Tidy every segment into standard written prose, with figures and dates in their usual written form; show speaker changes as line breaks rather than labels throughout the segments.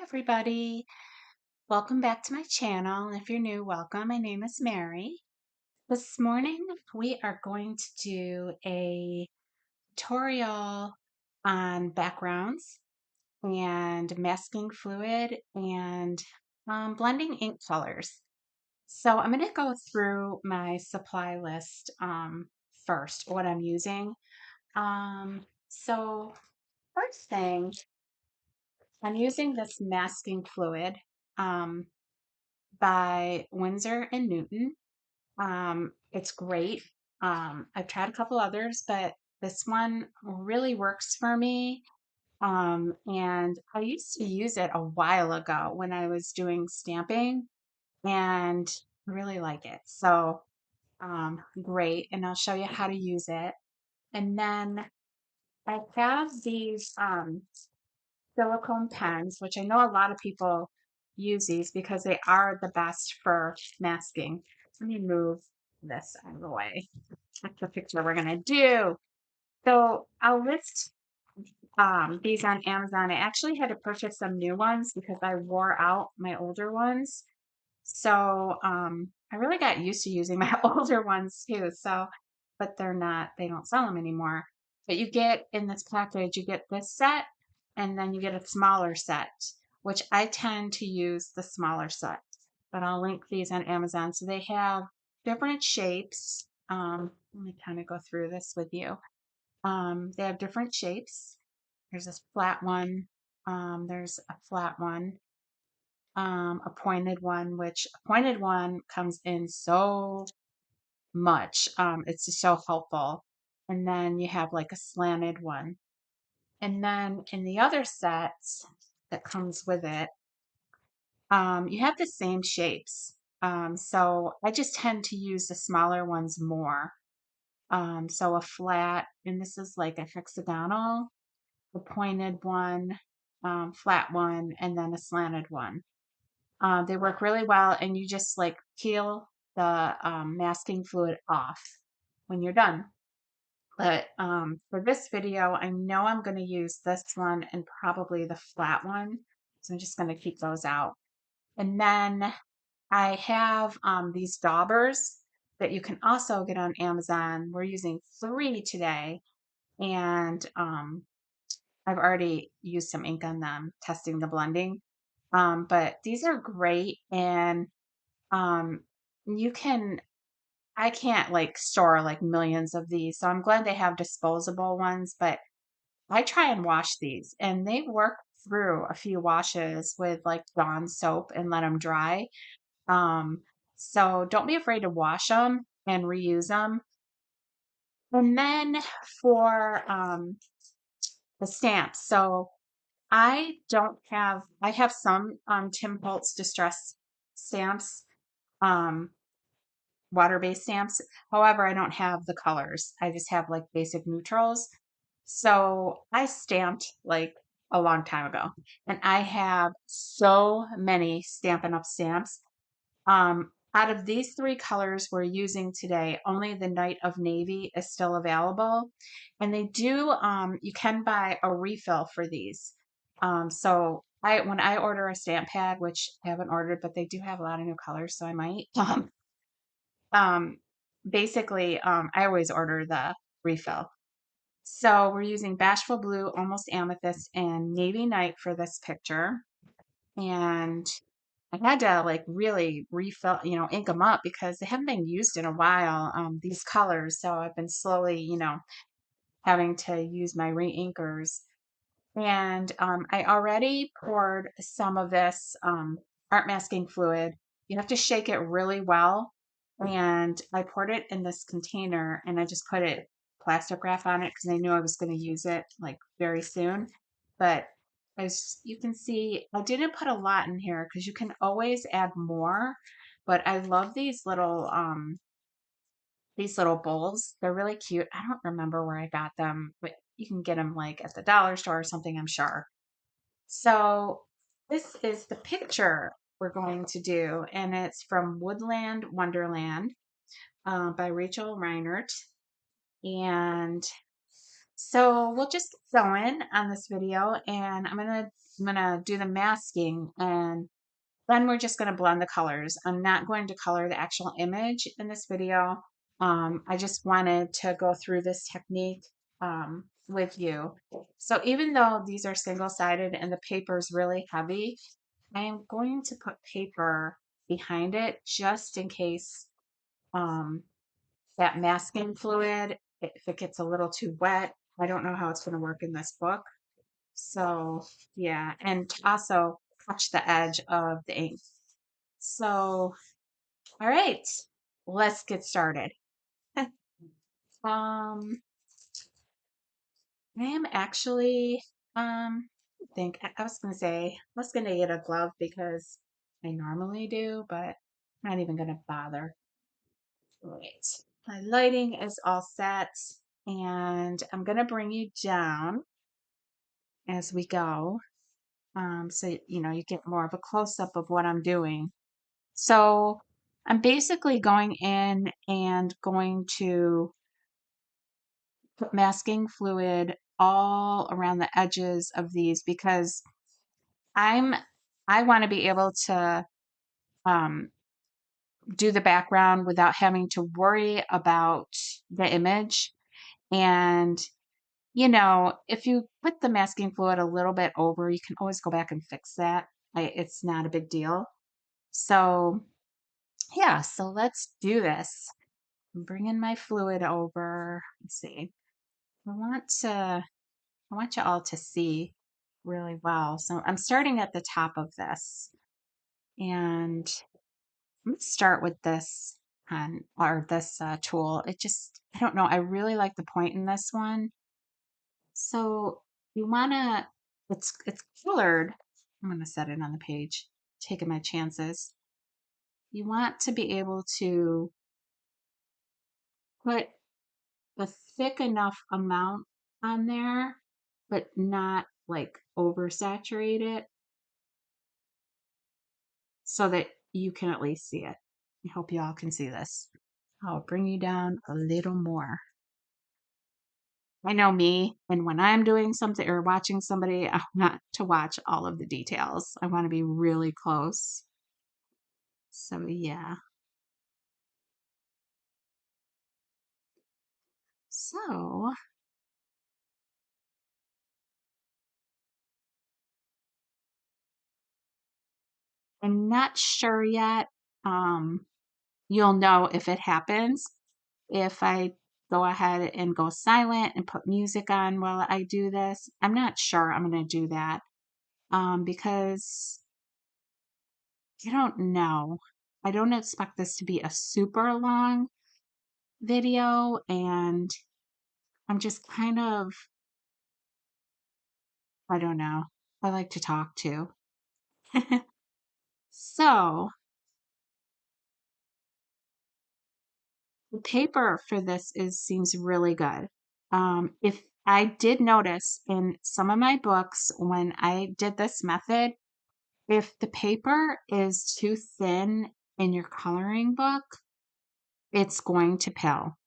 everybody. Welcome back to my channel. If you're new, welcome. My name is Mary. This morning we are going to do a tutorial on backgrounds and masking fluid and blending ink colors. So I'm going to go through my supply list first, what I'm using. So first thing, I'm using this masking fluid. Um, by Winsor and Newton. It's great. I've tried a couple others, but this one really works for me. And I used to use it a while ago when I was doing stamping and really like it. So, great. And I'll show you how to use it. And then I have these silicone pens, which I know a lot of people use these because they are the best for masking. Let me move this out of the way. That's the picture we're going to do. So I'll list these on Amazon. I actually had to purchase some new ones because I wore out my older ones. So I really got used to using my older ones too. So, but they don't sell them anymore. But you get in this package, you get this set and then you get a smaller set, which I tend to use the smaller set. But I'll link these on Amazon. So they have different shapes. Let me kind of go through this with you. They have different shapes. There's this flat one. There's a flat one, a pointed one, which a pointed one comes in so much. It's just so helpful. And then you have like a slanted one. And then in the other sets that comes with it, you have the same shapes. So I just tend to use the smaller ones more. So a flat, and this is like a hexagonal, a pointed one, flat one, and then a slanted one. They work really well, and you just like peel the masking fluid off when you're done. But for this video, I know I'm going to use this one and probably the flat one. So I'm just going to keep those out. And then I have these daubers that you can also get on Amazon. We're using 3 today. And I've already used some ink on them, testing the blending. But these are great. And um, you can I can't like store like millions of these. So I'm glad they have disposable ones, but I try and wash these and they work through a few washes with like Dawn soap and let them dry. Um, so don't be afraid to wash them and reuse them. And then for the stamps. So I have some Tim Holtz Distress stamps. Um, Water-based stamps. However, I don't have the colors. I just have like basic neutrals. So I stamped like a long time ago, and I have so many Stampin' Up stamps. Out of these 3 colors we're using today, only the Night of Navy is still available, and they do. You can buy a refill for these. So when I order a stamp pad, which I haven't ordered, but they do have a lot of new colors, so I might. Um, basically, I always order the refill. So we're using Bashful Blue, Almost Amethyst, and Navy Night for this picture. And I had to like really refill, ink them up because they haven't been used in a while, these colors. So I've been slowly, having to use my re-inkers. And I already poured some of this art masking fluid. You have to shake it really well. And I poured it in this container and I just put it plastic wrap on it because I knew I was going to use it like very soon. But as you can see, I didn't put a lot in here because you can always add more. But I love these little bowls. They're really cute. I don't remember where I got them, but you can get them like at the dollar store or something, I'm sure. So this is the picture we're going to do, and it's from Woodland Wonderland by Rachel Reinert. And So we'll just get going on this video, and I'm gonna do the masking, and then we're just gonna blend the colors. I'm not going to color the actual image in this video. I just wanted to go through this technique with you. So even though these are single-sided and the paper is really heavy, I am going to put paper behind it just in case um, that masking fluid, if it gets a little too wet. I don't know how it's going to work in this book. So yeah, and to also touch the edge of the ink. So, all right, let's get started. um, I am actually, I think I was going to say, I was going to get a glove because I normally do, but I'm not even going to bother. Right. My lighting is all set, and I'm going to bring you down as we go. So, you know, you get more of a close up of what I'm doing. So I'm basically going in and going to put masking fluid all around the edges of these because I'm I want to be able to um, do the background without having to worry about the image. And you know, if you put the masking fluid a little bit over, you can always go back and fix that. It's not a big deal. So yeah, so let's do this. I'm bringing my fluid over. Let's see. I want to I want you all to see really well. So I'm starting at the top of this, and I'm gonna start with this pen or this tool. I don't know, I really like the point in this one. So you wanna, it's colored. I'm gonna set it on the page, taking my chances. You want to be able to put a thick enough amount on there, but not like oversaturate it so that you can at least see it. I hope you all can see this. I'll bring you down a little more. I know me, and when I'm doing something or watching somebody, I want to watch all of the details. I want to be really close. So, yeah. So, I'm not sure yet. Um, you'll know if it happens if I go ahead and go silent and put music on while I do this. I'm not sure I'm going to do that because I don't know. I don't expect this to be a super long video, and I'm just kind of, I don't know. I like to talk too. So, the paper for this is seems really good. If I did notice in some of my books when I did this method, if the paper is too thin in your coloring book, it's going to pill.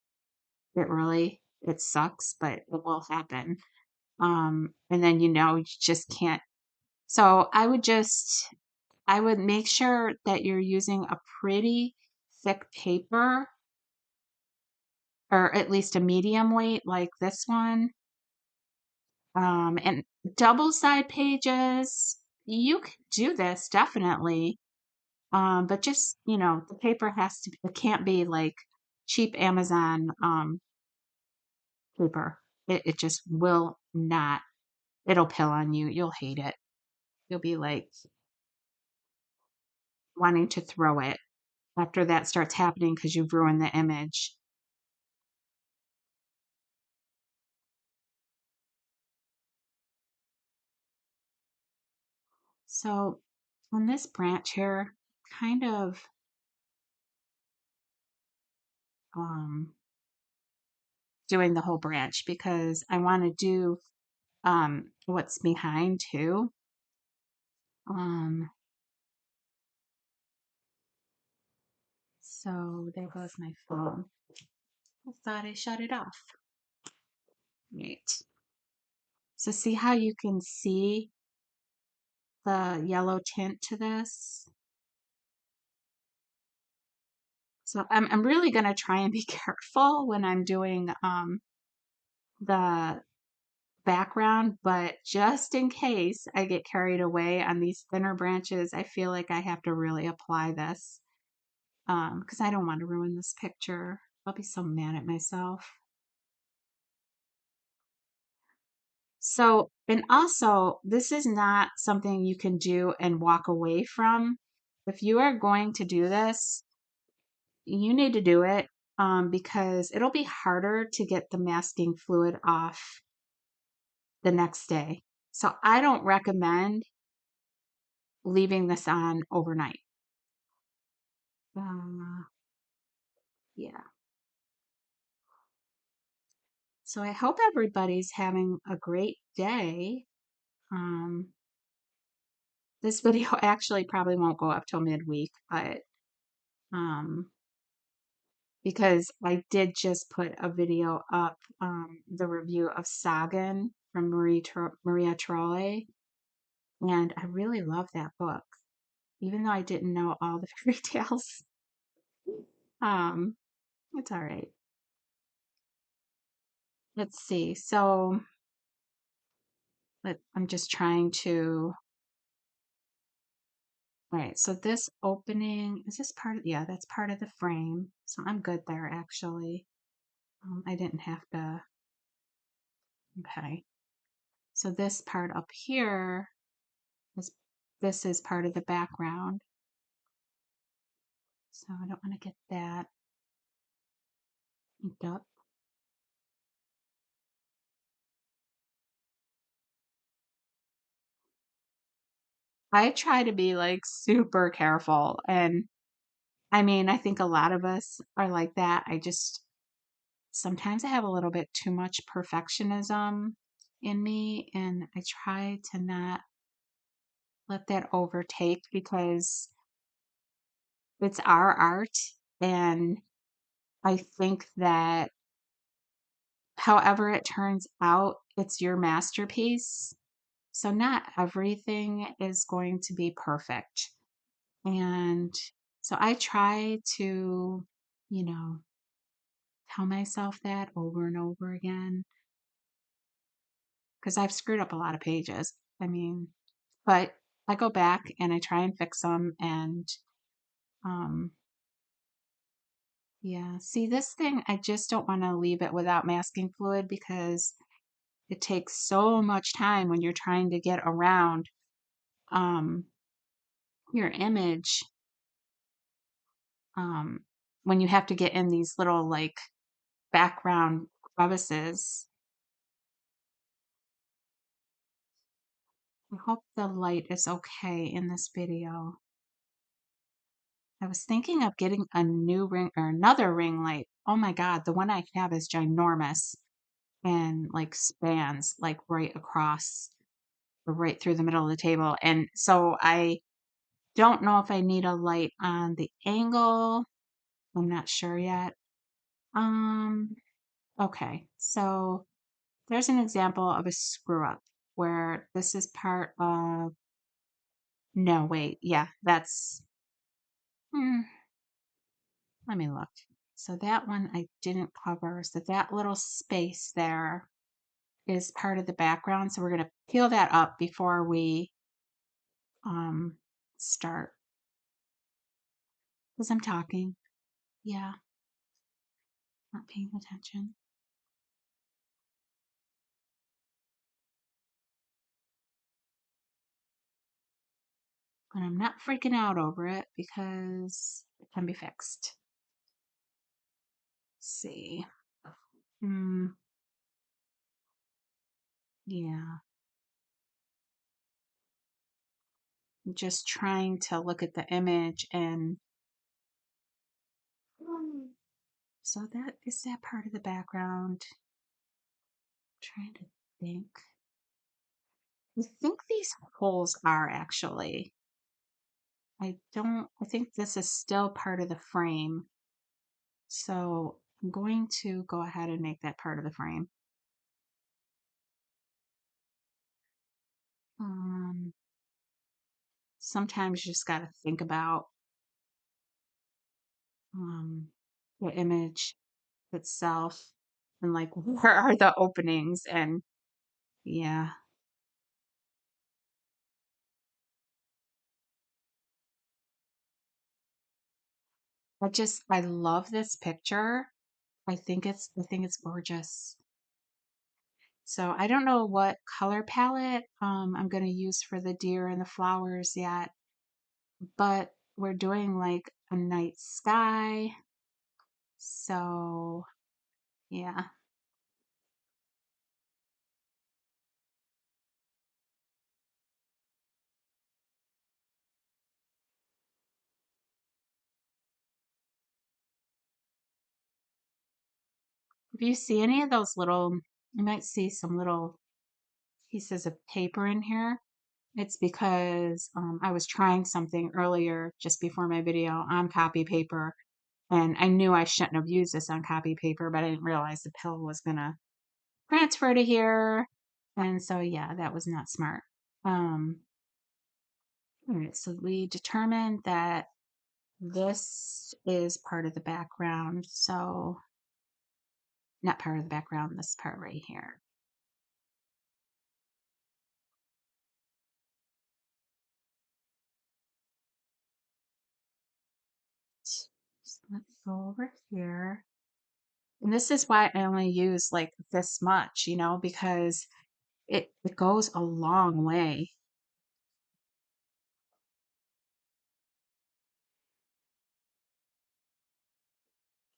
It sucks, but it will happen. And then, you know, you just can't. So I would make sure that you're using a pretty thick paper, or at least a medium weight like this one. And double side pages, you can do this definitely. But just, you know, the paper it can't be like cheap Amazon paper. It just will not, it'll pill on you. You'll hate it. You'll be like wanting to throw it after that starts happening because you've ruined the image. So on this branch here, kind of um, doing the whole branch because I want to do what's behind too. Um, so there goes my phone. I thought I shut it off. Right. So see how you can see the yellow tint to this? So I'm really going to try and be careful when I'm doing the background, but just in case I get carried away on these thinner branches, I feel like I have to really apply this because I don't want to ruin this picture. I'll be so mad at myself. So, and also, this is not something you can do and walk away from. If you are going to do this, you need to do it because it'll be harder to get the masking fluid off the next day. So I don't recommend leaving this on overnight. Uh, yeah. So I hope everybody's having a great day. Um, this video actually probably won't go up till midweek, but um, because I did just put a video up, the review of Sagan from Maria Trolle, and I really love that book, even though I didn't know all the fairy tales. Um, it's all right. Let's see. So I'm just trying to. All right. So this opening is this part of? Yeah, that's part of the frame. So I'm good there actually. I didn't have to. Okay. So this part up here is this is part of the background. So I don't want to get that inked up. I try to be like super careful. And I mean, I think a lot of us are like that. I just sometimes I have a little bit too much perfectionism in me, and I try to not let that overtake because it's our art. And I think that however it turns out, it's your masterpiece. So not everything is going to be perfect. And so I try to, you know, tell myself that over and over again because I've screwed up a lot of pages. I mean, but I go back and I try and fix them. And um, yeah, see, this thing, I just don't want to leave it without masking fluid because it takes so much time when you're trying to get around um, your image um, when you have to get in these little like background crevices. I hope the light is okay in this video. I was thinking of getting a new ring or another ring light. Oh my God, the one I have is ginormous and like spans like right across or right through the middle of the table. And so I don't know if I need a light on the angle. I'm not sure yet. Um, okay, so there's an example of a screw up where this is part of, no, wait, yeah, that's, hmm, let me look. So that one I didn't cover. So that little space there is part of the background. So we're going to peel that up before we um, start. Because I'm talking. Yeah, not paying attention. But I'm not freaking out over it because it can be fixed. Let's see. Hmm. Yeah. I'm just trying to look at the image and so that is that part of the background. I'm trying to think. I think these holes are actually. I think this is still part of the frame. So I'm going to go ahead and make that part of the frame. sometimes you just got to think about um, the image itself and like where are the openings and yeah. I love this picture. I think it's gorgeous. So I don't know what color palette I'm gonna use for the deer and the flowers yet, but we're doing like a night sky. So yeah. If you see any of those little, you might see some little pieces of paper in here. It's because I was trying something earlier just before my video on copy paper, and I knew I shouldn't have used this on copy paper, but I didn't realize the pill was gonna transfer to here. And so, yeah, that was not smart. Um, all right, so we determined that this is part of the background. So, not part of the background, this part right here. So let's go over here. And this is why I only use like this much, because it goes a long way.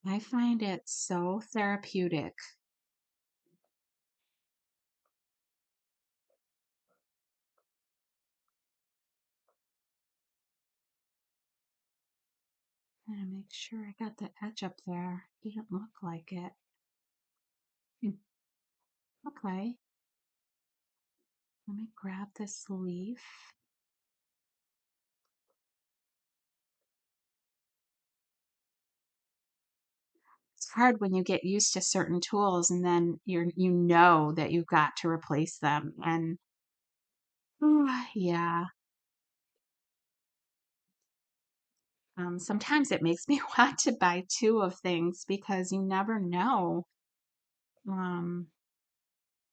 I find it so therapeutic. I'm gonna make sure I got the edge up there. Didn't look like it. Hmm, okay, let me grab this leaf. It's hard when you get used to certain tools and then you know that you've got to replace them. And yeah, sometimes it makes me want to buy two of things because you never know. Um,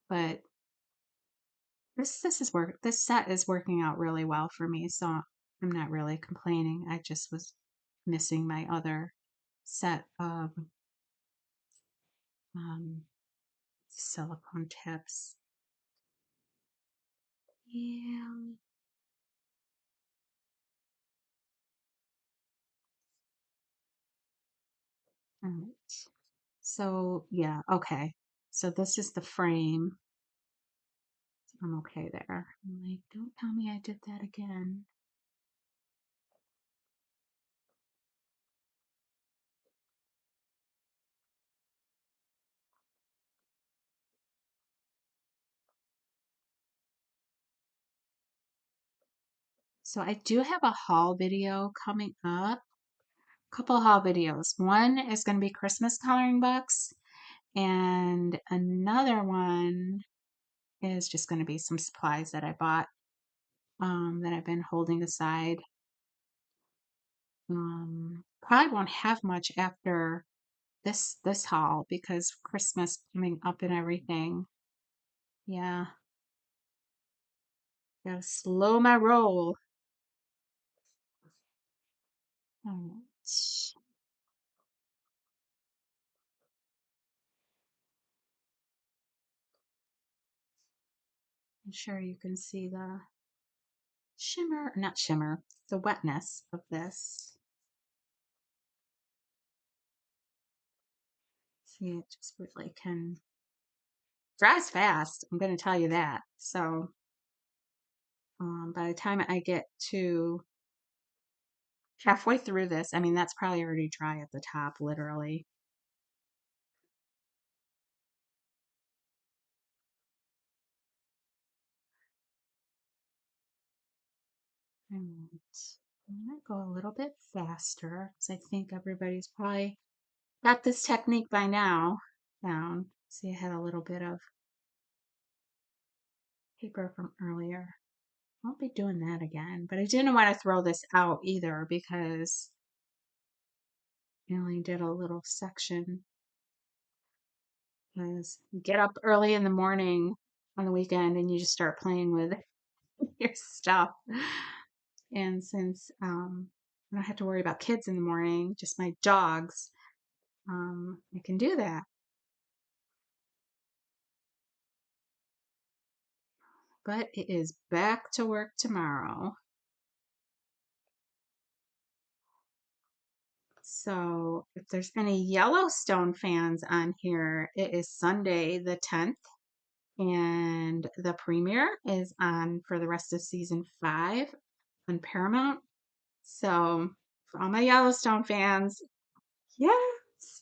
but this set is working out really well for me, so I'm not really complaining. I just was missing my other set of um, silicone tips. Yeah. All right. So yeah, okay. So this is the frame. I'm okay there. I'm like, don't tell me I did that again. So I do have a haul video coming up. Couple haul videos. One is going to be Christmas coloring books, and another one is just going to be some supplies that I bought that I've been holding aside. Probably won't have much after this haul because Christmas coming up and everything. Yeah, gotta slow my roll. All right. I'm sure you can see the shimmer, not shimmer, the wetness of this. See, it just really can dries fast. I'm going to tell you that. So by the time I get to halfway through this, I mean, that's probably already dry at the top, literally. And I'm going to go a little bit faster because I think everybody's probably got this technique by now down. See, I had a little bit of paper from earlier. I'll be doing that again. But I didn't want to throw this out either because I only did a little section. Because you get up early in the morning on the weekend and you just start playing with your stuff. And since I don't have to worry about kids in the morning, just my dogs, I can do that. But it is back to work tomorrow. So if there's any Yellowstone fans on here, it is Sunday the 10th, and the premiere is on for the rest of season 5 on Paramount. So for all my Yellowstone fans, yes,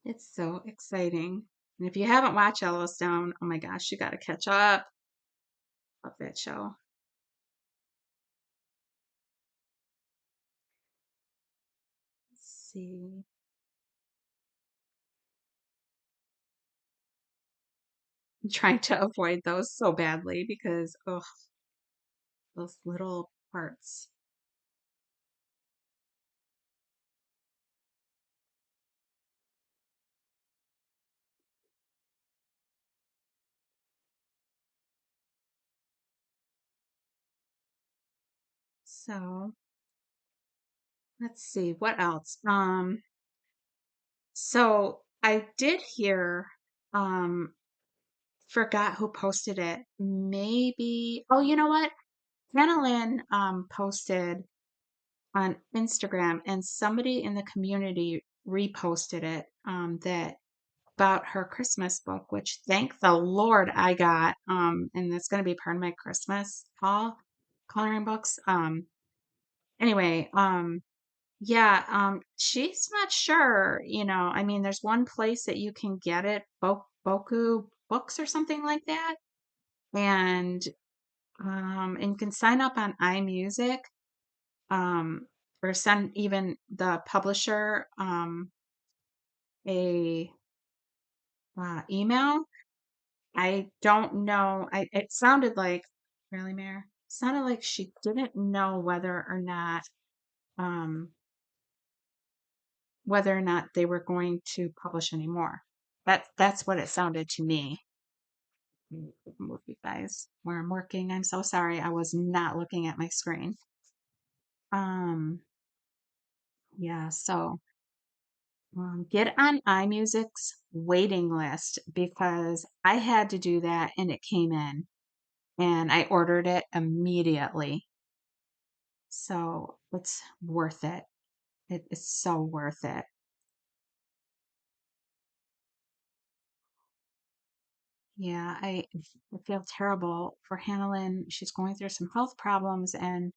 it's so exciting. And if you haven't watched Yellowstone, oh my gosh, you got to catch up. Love that show. Let's see. I'm trying to avoid those so badly because, oh, those little parts. So let's see what else. So I did hear, um, forgot who posted it. Maybe, oh, you know what? Hannah Lynn posted on Instagram, and somebody in the community reposted it that about her Christmas book, which thank the Lord I got. And that's going to be part of my Christmas haul, coloring books. Anyway, yeah, she's not sure, I mean, there's one place that you can get it, Boku Books or something like that. And and you can sign up on iMusic, or send even the publisher a email. I don't know. It sounded like, really, Mayor? Sounded like she didn't know um whether or not they were going to publish anymore. That's what it sounded to me. Move you guys where I'm working. I'm so sorry. I was not looking at my screen. Um, yeah, so get on iMusic's waiting list because I had to do that and it came in and I ordered it immediately. So it's worth it. It is so worth it. Yeah, I feel terrible for Hannah Lynn. She's going through some health problems, and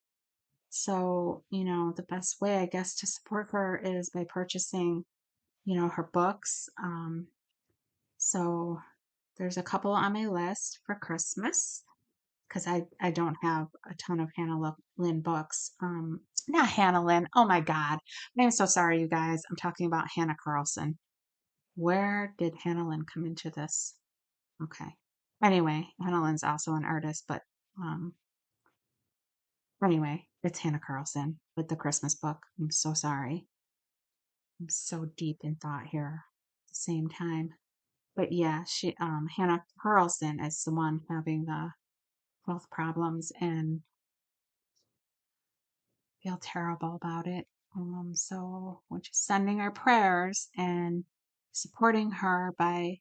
so, the best way, I guess, to support her is by purchasing, her books. So there's a couple on my list for Christmas because I don't have a ton of Lynn books. Not Hannah Lynn. Oh my God. I'm so sorry, you guys. I'm talking about Hannah Carlson. Where did Hannah Lynn come into this? Okay. Anyway, Hannah Lynn's also an artist, but um, anyway, it's Hannah Carlson with the Christmas book. I'm so sorry. I'm so deep in thought here at the same time. But yeah, Hannah Carlson is the one having the health problems and feel terrible about it. So we're just sending our prayers and supporting her by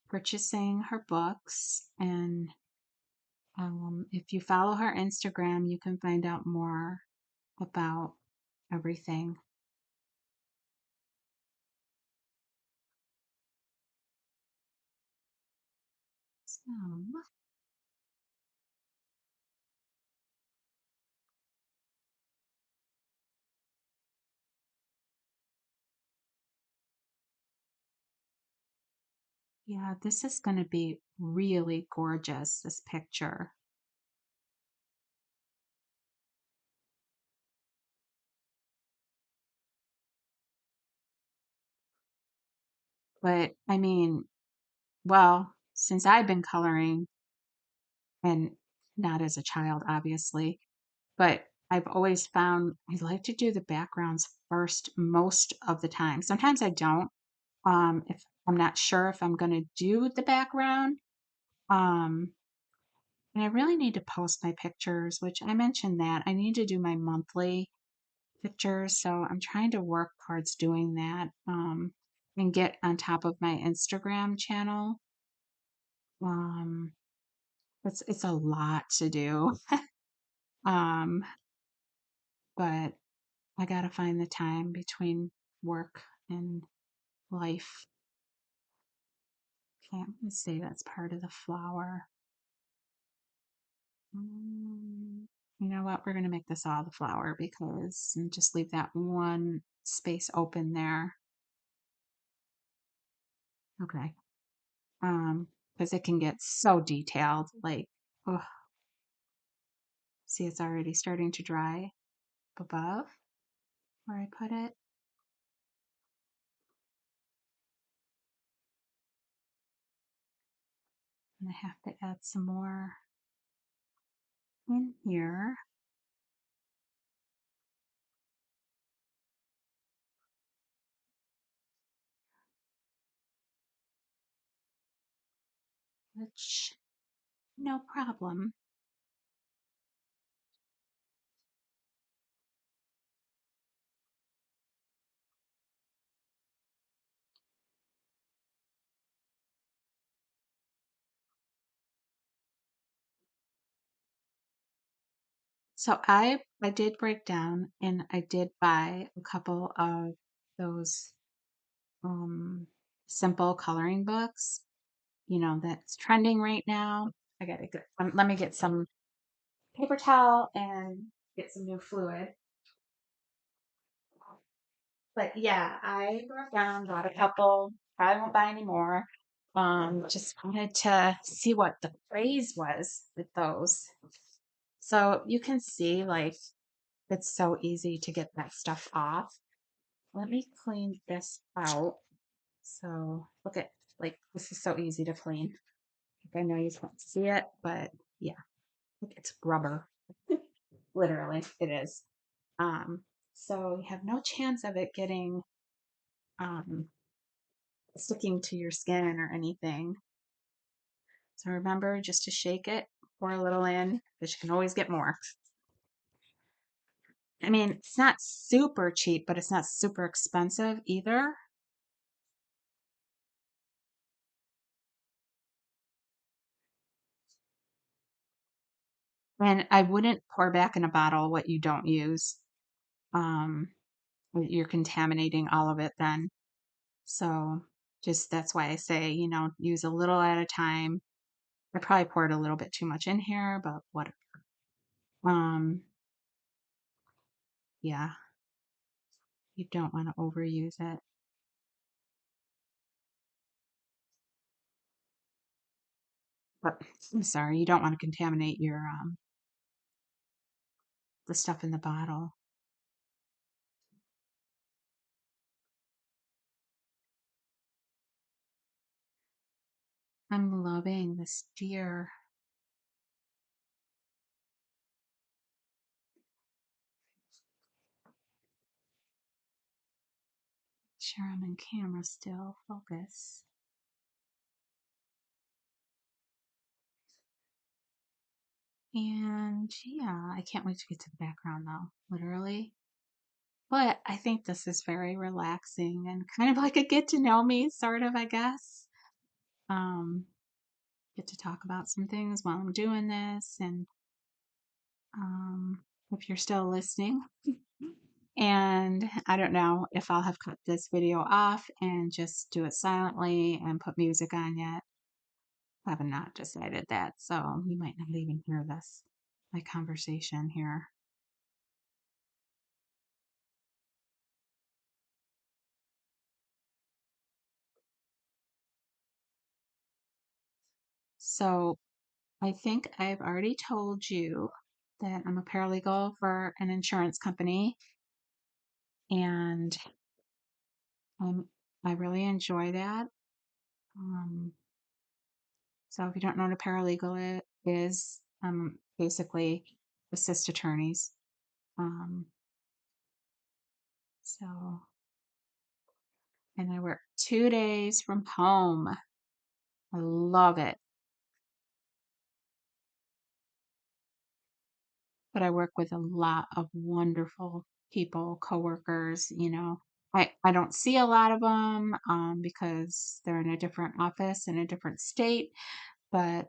purchasing her books. And if you follow her Instagram, you can find out more about everything. So, yeah, this is going to be really gorgeous, this picture. But I mean, well, since I've been coloring and not as a child, obviously, but I've always found I like to do the backgrounds first most of the time. Sometimes I don't. If I'm not sure if I'm going to do the background, um, and I really need to post my pictures, which I mentioned that I need to do my monthly pictures. So I'm trying to work towards doing that, and get on top of my Instagram channel. Um, it's a lot to do. Um, but I gotta find the time between work and life. Okay, I'm gonna say that's part of the flower. You know what? We're gonna make this all the flower because and just leave that one space open there. Okay. Because it can get so detailed. Like, oh, see, it's already starting to dry above where I put it. And I have to add some more in here. Which, no problem. So I did break down and I did buy a couple of those um simple coloring books, that's trending right now. I gotta get let me get some paper towel and get some new fluid. But yeah, I broke down, got a couple, probably won't buy any more. Just wanted to see what the phrase was with those. So you can see like it's so easy to get that stuff off. Let me clean this out. So look at like this is so easy to clean. Like, I know you can't see it, but yeah, look, it's rubber. Literally, it is. Um, so you have no chance of it getting um sticking to your skin or anything. So remember just to shake it, pour a little in, because you can always get more. I mean, it's not super cheap, but it's not super expensive either. And I wouldn't pour back in a bottle what you don't use. Um, you're contaminating all of it then. So just that's why I say, use a little at a time. I probably poured a little bit too much in here, but whatever. Um, yeah, you don't want to overuse it. But I'm sorry, you don't want to contaminate your the stuff in the bottle. I'm loving this deer. Sure, I'm in camera still. Focus. And yeah, I can't wait to get to the background though, literally. But I think this is very relaxing and kind of like a get to know me, sort of, I guess. Um, get to talk about some things while I'm doing this. And if you're still listening, and I don't know if I'll have cut this video off and just do it silently and put music on yet. I have not decided that, so you might not even hear this, my conversation here. So I think I've already told you that I'm a paralegal for an insurance company, and I'm, I really enjoy that. Um, so if you don't know what a paralegal is, basically assist attorneys. Um, so, and I work 2 days from home. I love it. But I work with a lot of wonderful people, coworkers, you know. I don't see a lot of them because they're in a different office in a different state, but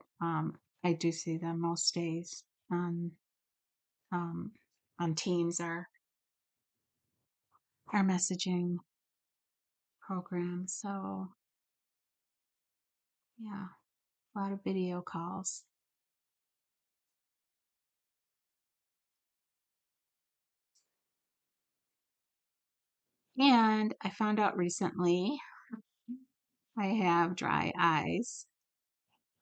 I do see them most days on um, on Teams, our messaging program. So yeah, a lot of video calls. And I found out recently I have dry eyes.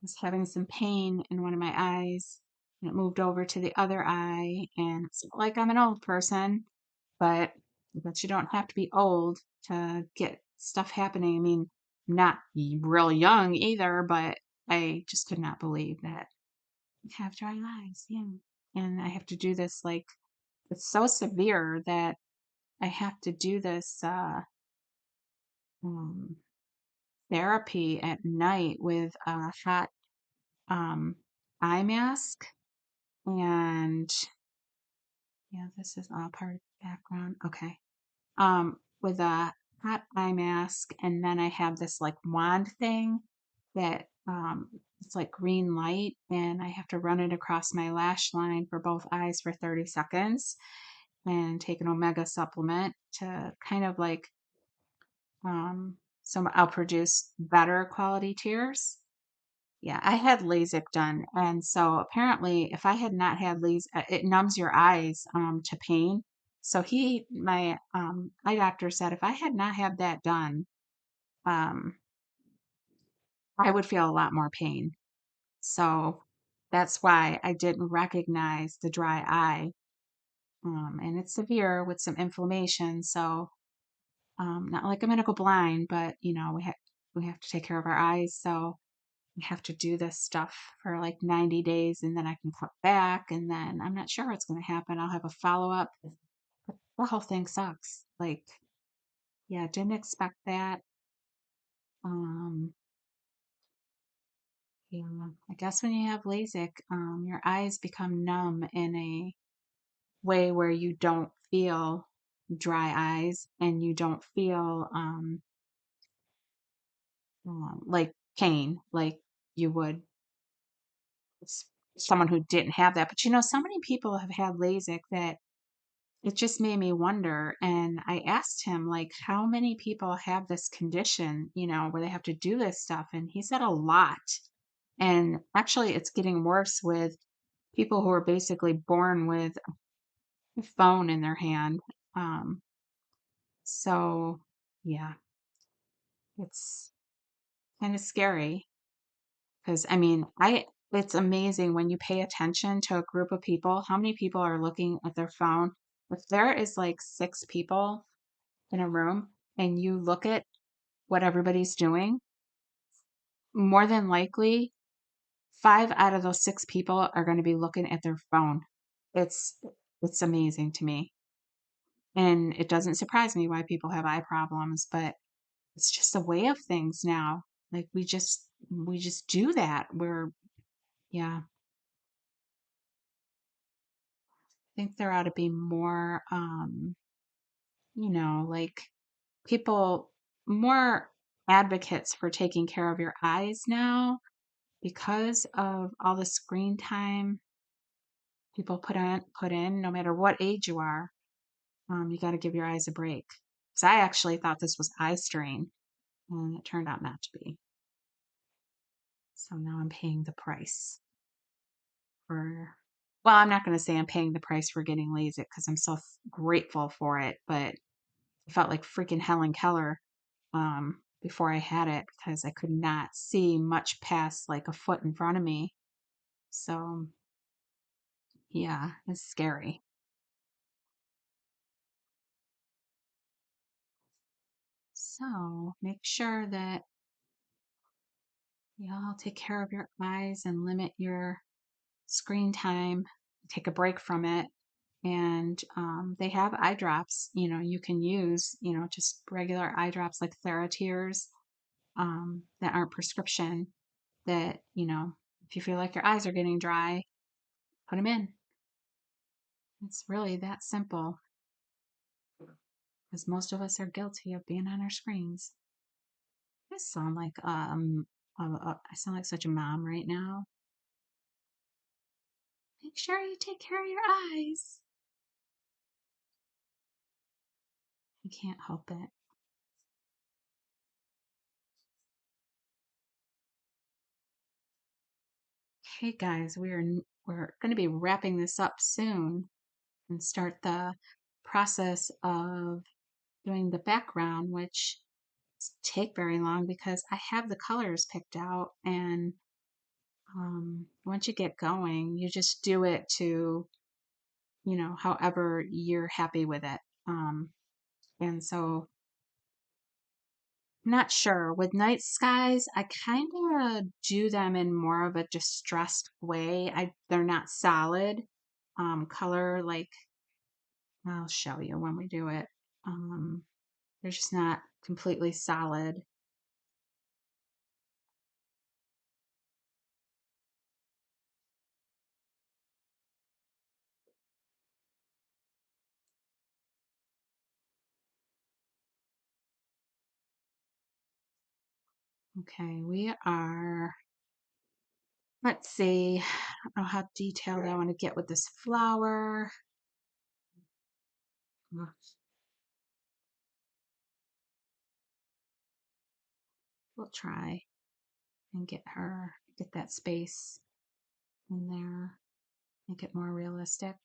Was having some pain in one of my eyes, and it moved over to the other eye. And it's not like I'm an old person, but you don't have to be old to get stuff happening. I mean, I'm not real young either, but I just could not believe that I have dry eyes. Yeah. And I have to do this like it's so severe that I have to do this um, therapy at night with a hot um, eye mask. And yeah, this is all part of the background. Okay. With a hot eye mask, and then I have this like wand thing that it's like green light, and I have to run it across my lash line for both eyes for 30 seconds and take an omega supplement to kind of like so I'll produce better quality tears. Yeah, I had LASIK done, and so apparently, if I had not had LASIK, it numbs your eyes to pain. So my eye doctor said, if I had not had that done, um, I would feel a lot more pain. So that's why I didn't recognize the dry eye, and it's severe with some inflammation. So not like I'm gonna go blind, but you know, we have to take care of our eyes. So I have to do this stuff for like 90 days and then I can cut back and then I'm not sure what's going to happen. I'll have a follow up. The whole thing sucks. Like, yeah, didn't expect that. Um, yeah, I guess when you have LASIK, your eyes become numb in a way where you don't feel dry eyes and you don't feel like pain like you would s- someone who didn't have that. But you know, so many people have had LASIK that it just made me wonder. And I asked him, like, how many people have this condition, you know, where they have to do this stuff? And he said a lot. And actually, it's getting worse with people who are basically born with a phone in their hand. Um, so, yeah, it's kind of scary because it's amazing when you pay attention to a group of people, how many people are looking at their phone. If there is like 6 people in a room and you look at what everybody's doing, more than likely 5 out of those 6 people are going to be looking at their phone. It's it's amazing to me. And it doesn't surprise me why people have eye problems, but it's just a way of things now. Like we just do that. Yeah, I think there ought to be more like people more advocates for taking care of your eyes now because of all the screen time people put in, no matter what age you are, you got to give your eyes a break. Because I actually thought this was eye strain, and it turned out not to be. So now I'm paying the price for. Well, I'm not going to say I'm paying the price for getting LASIK because I'm so grateful for it, but I felt like freaking Helen Keller before I had it because I could not see much past like a foot in front of me. So yeah, it's scary. So make sure that you all take care of your eyes and limit your screen time, take a break from it. And they have eye drops, you can use, just regular eye drops like Theratears that aren't prescription that, if you feel like your eyes are getting dry, put them in. It's really that simple because most of us are guilty of being on our screens. I sound like such a mom right now. Make sure you take care of your eyes. You can't help it. Hey guys, we're going to be wrapping this up soon and start the process of doing the background, which take very long because I have the colors picked out. And once you get going, you just do it to, however you're happy with it. And so I'm not sure. With night skies, I kind of do them in more of a distressed way. They're not solid color. Like I'll show you when we do it. Um, they're just not completely solid. Okay, we are, let's see, I don't know how detailed I want to get with this flower. We'll try and get that space in there, make it more realistic.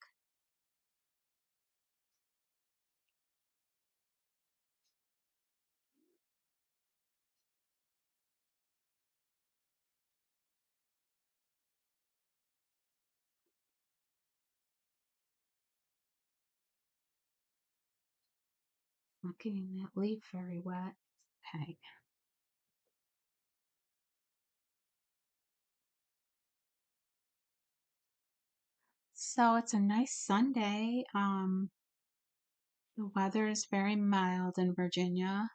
Not getting that leaf very wet. Okay. So it's a nice Sunday. The weather is very mild in Virginia.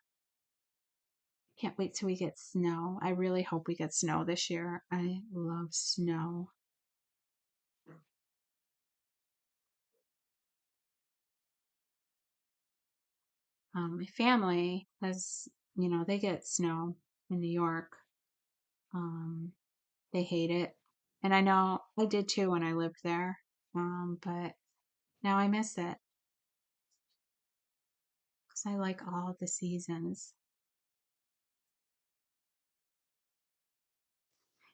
Can't wait till we get snow. I really hope we get snow this year. I love snow. My family has, they get snow in New York. Um, they hate it. And I know I did too when I lived there. But now I miss it because I like all the seasons.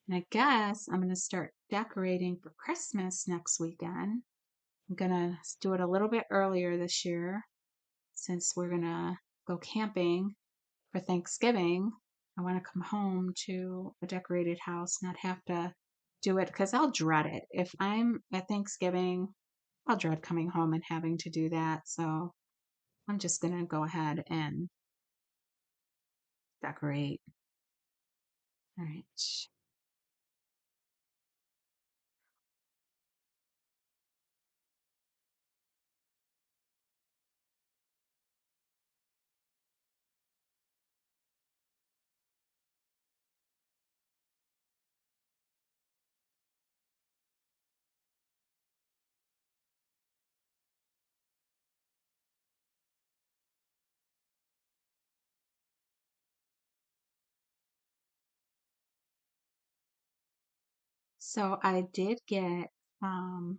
And I guess I'm going to start decorating for Christmas next weekend. I'm going to do it a little bit earlier this year since we're going to go camping for Thanksgiving. I want to come home to a decorated house, not have to do it because I'll dread it. If I'm at Thanksgiving, I'll dread coming home and having to do that. So I'm just going to go ahead and decorate. All right. So I did get um,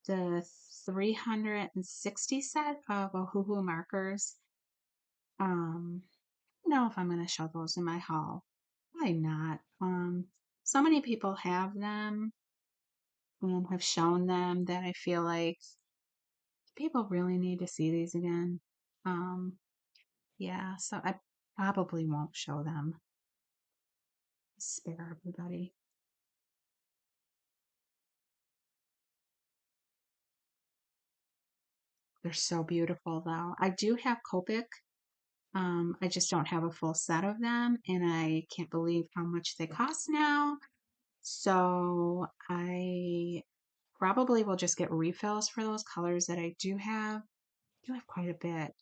the 360 set of Ohuhu markers. I don't know if I'm going to show those in my haul. Why not? So many people have them and have shown them that I feel like people really need to see these again. Um, yeah, so I probably won't show them. Spare everybody. They're so beautiful though. I do have Copic. I just don't have a full set of them, and I can't believe how much they cost now. So I probably will just get refills for those colors that I do have. I do have quite a bit,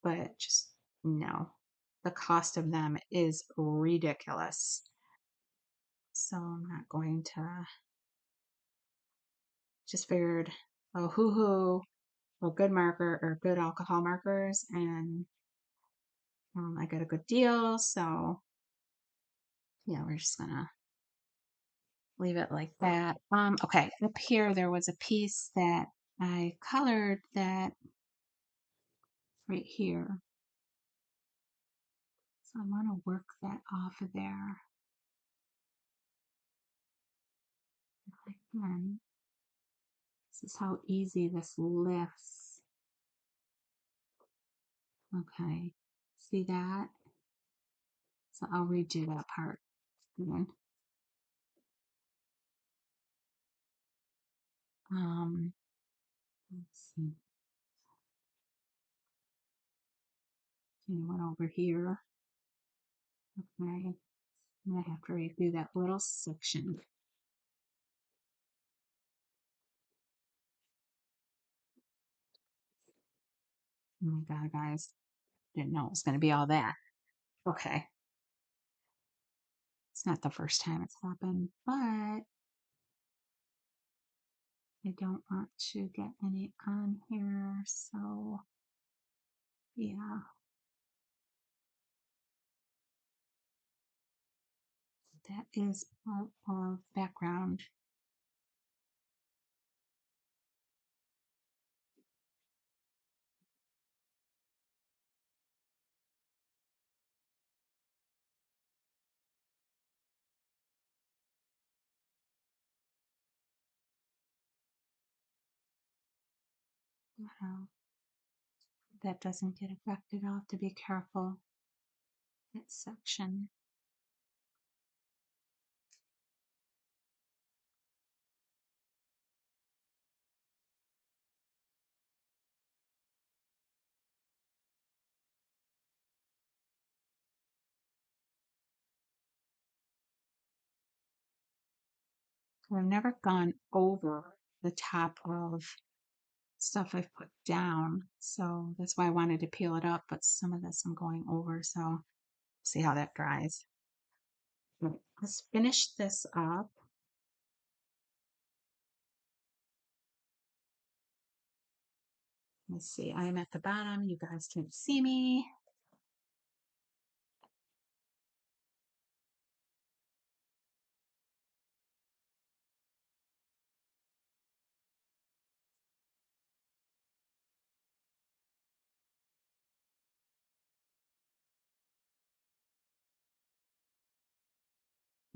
but just no. The cost of them is ridiculous. So I'm not going to, just figured, oh, hoo-hoo, well, good marker or good alcohol markers, and I got a good deal. So yeah, we're just gonna leave it like that. Okay, up here there was a piece that I colored that right here. So I want to work that off of there. Again, this is how easy this lifts. Okay, see that? So I'll redo that part again. Let's see. One over here. Okay, I'm gonna have to redo that little section. Oh my God, guys, didn't know it was gonna be all that. Okay, it's not the first time it's happened, but I don't want to get any on here, so yeah, that is part of background. Wow, that doesn't get affected. I'll have to be careful. That section. I've never gone over the top of stuff I've put down, so that's why I wanted to peel it up, but some of this I'm going over, so see how that dries. Right, let's finish this up. Let's see, I'm at the bottom, you guys can't see me.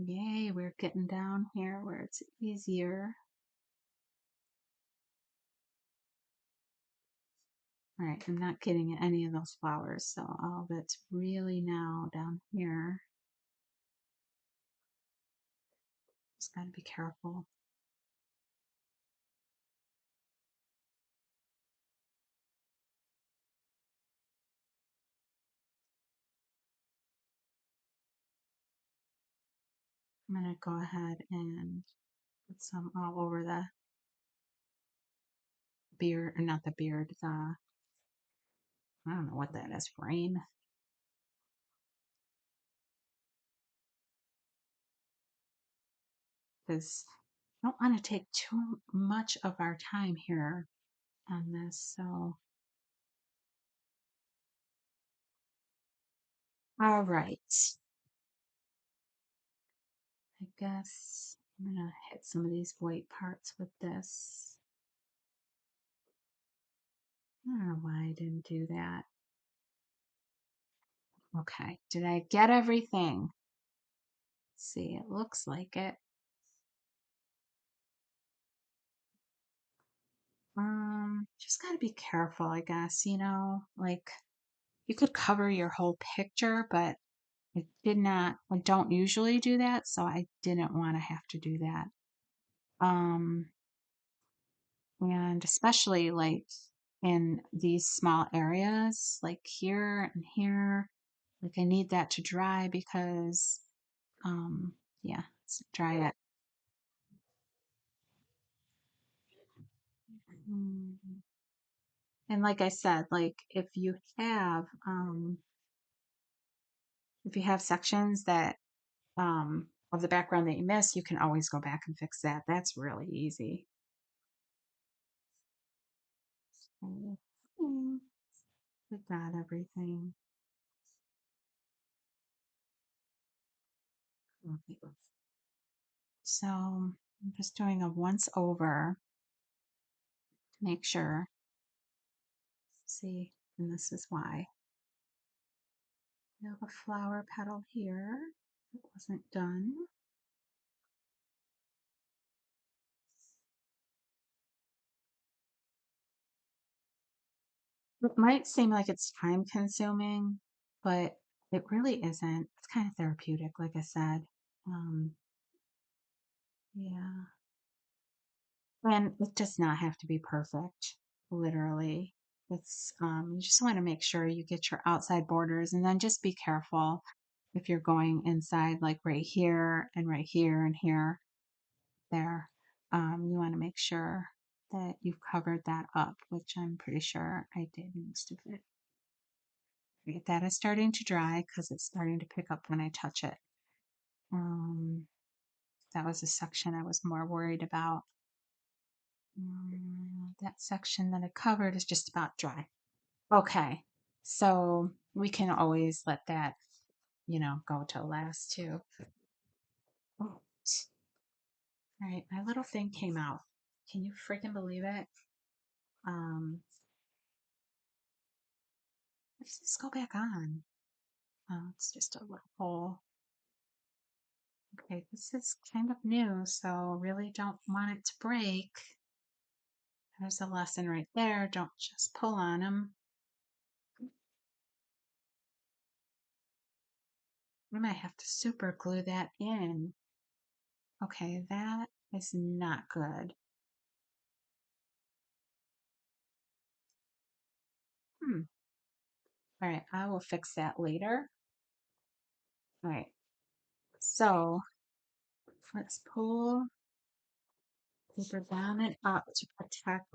Yay, we're getting down here where it's easier. All right, I'm not getting any of those flowers, so all that's really now down here. Just gotta be careful. I'm gonna go ahead and put some all over the beard, or not the beard, the, I don't know what that is, frame. Because I don't want to take too much of our time here on this. So, all right. I guess I'm going to hit some of these white parts with this. I don't know why I didn't do that. Okay, did I get everything? Let's see, it looks like it. Just gotta be careful, I guess, like you could cover your whole picture, but I don't usually do that, so I didn't want to have to do that. Um, and especially like in these small areas, like here and here, like I need that to dry because, yeah, Let's dry it. And like I said, like if you have sections that of the background that you miss, you can always go back and fix that. That's really easy. We got everything. Okay. So I'm just doing a once over to make sure. See, and this is why. We have a flower petal here. It wasn't done. It might seem like it's time consuming, but it really isn't. It's kind of therapeutic, like I said. Um, yeah. And it does not have to be perfect, literally. It's you just want to make sure you get your outside borders and then just be careful if you're going inside, like right here and here, there. You want to make sure that you've covered that up, which I'm pretty sure I did most of it. Right, that is starting to dry because it's starting to pick up when I touch it. Um, that was a section I was more worried about. That section that I covered is just about dry. Okay, so we can always let that, go till last too. Oh, all right, my little thing came out. Can you freaking believe it? Um, let's just go back on. Oh, it's just a little hole. Okay, this is kind of new, so really don't want it to break. There's a lesson right there. Don't just pull on them. I might have to super glue that in. Okay, that is not good. All right, I will fix that later. All right, so let's pull paper down and up to protect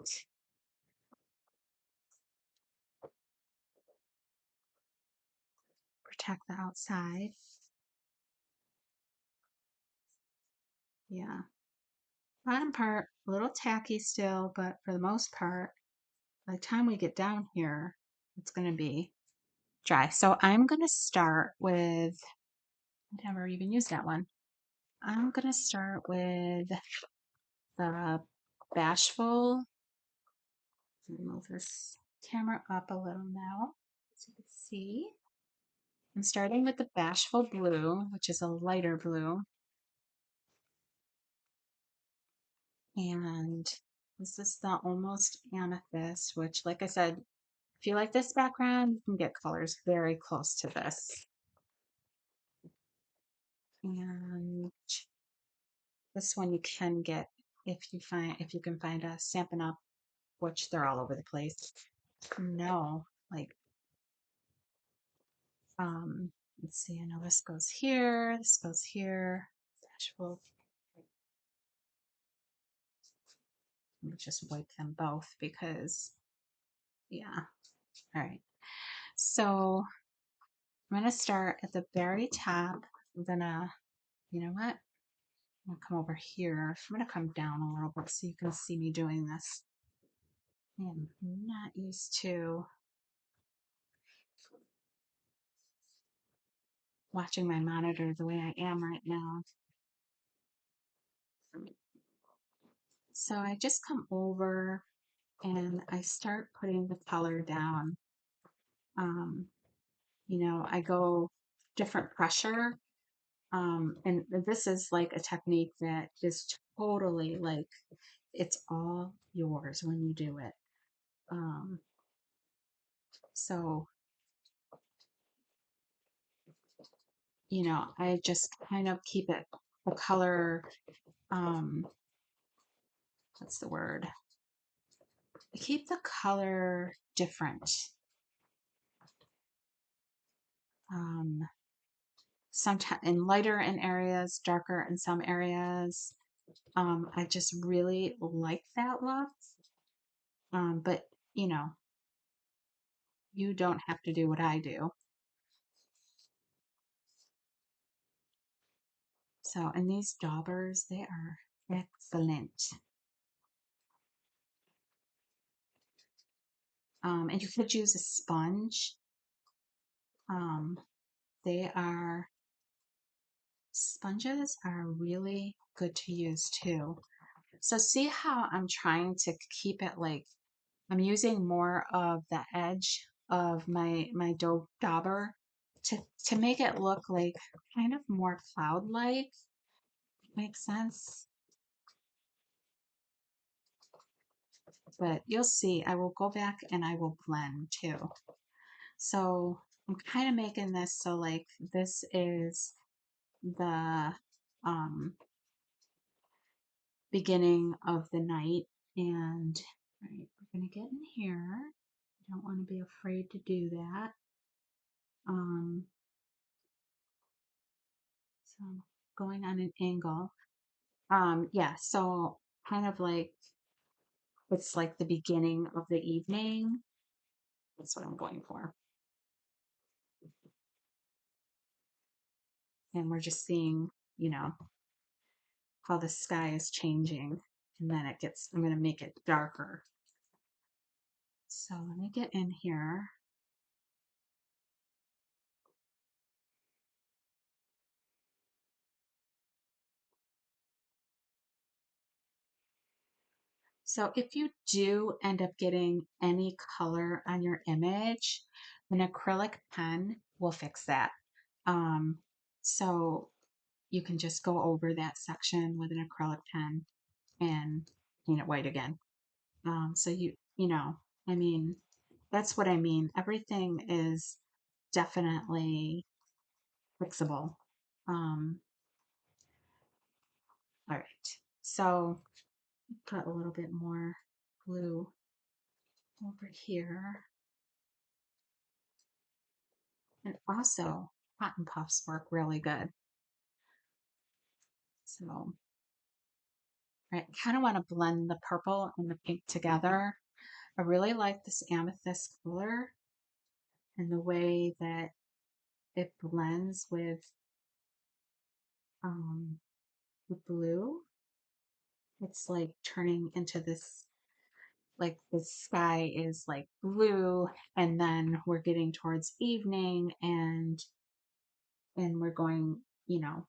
the outside. Yeah, bottom part a little tacky still, but for the most part, by the time we get down here, it's going to be dry. So I'm going to start with, I never even used that one. I'm going to start with the Bashful. Move this camera up a little now so you can see. I'm starting with the Bashful Blue, which is a lighter blue. And this is the Almost Amethyst, which, like I said, if you like this background, you can get colors very close to this. And this one you can get if you can find a Stampin' Up, which they're all over the place. No, like let's see, I know this goes here, this goes here. Bashful. Let me just wipe them both because, yeah. All right. So I'm going to start at the very top. I'm going to, you know what? I'm going to come over here. I'm going to come down a little bit so you can see me doing this. I'm not used to watching my monitor the way I am right now. So I just come over and I start putting the color down. Um, I go different pressure. And this is like a technique that is totally like it's all yours when you do it. Um, so, I just kind of keep it the color, um, what's the word? I keep the color different. Um, sometimes in lighter in areas, darker in some areas. I just really like that look. But you know, you don't have to do what I do. So, and these daubers, they are excellent. And you could use a sponge. Um, they are, sponges are really good to use too. So see how I'm trying to keep it like, I'm using more of the edge of my dauber to make it look like kind of more cloud-like. Makes sense? But you'll see, I will go back and I will blend too. So I'm kind of making this so like this is the um, beginning of the night. And right, we're gonna get in here. I don't want to be afraid to do that. So going on an angle. Yeah, so kind of like it's like the beginning of the evening. That's what I'm going for. And we're just seeing, you know, how the sky is changing. And then it gets, I'm going to make it darker. So let me get in here. So if you do end up getting any color on your image, an acrylic pen will fix that. Um, so you can just go over that section with an acrylic pen and paint it white again. So you know, I mean, that's what I mean. Everything is definitely fixable. Um, all right. So put a little bit more glue over here. And also, cotton puffs work really good. So I kind of want to blend the purple and the pink together. I really like this amethyst color and the way that it blends um, with blue. It's like turning into this, like the sky is like blue, and then we're getting towards evening, and we're going, you know,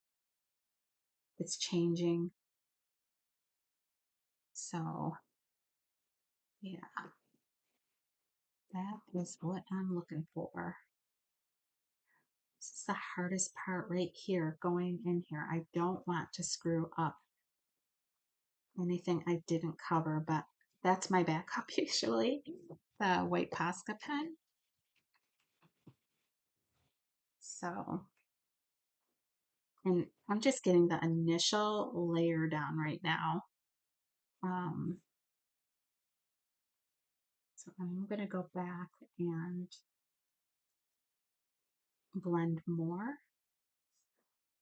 it's changing. So yeah, that is what I'm looking for. This is the hardest part right here, going in here. I don't want to screw up anything I didn't cover, but that's my backup usually, the white Posca pen. So, and I'm just getting the initial layer down right now. Um, so I'm going to go back and blend more.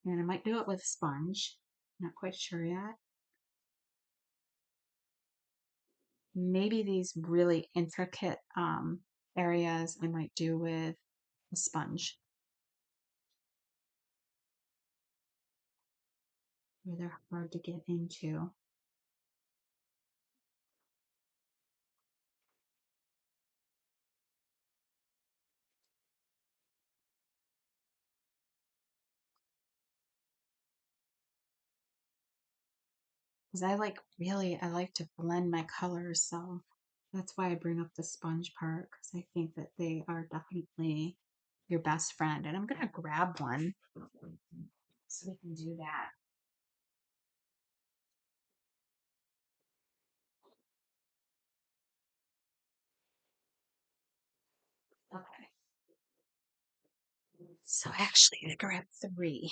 And I might do it with a sponge. Not quite sure yet. Maybe these really intricate areas I might do with a sponge, where they're hard to get into. Because I like, really, I like to blend my colors. So that's why I bring up the sponge part, because I think that they are definitely your best friend. And I'm going to grab one so we can do that. Okay. So actually, I grabbed three.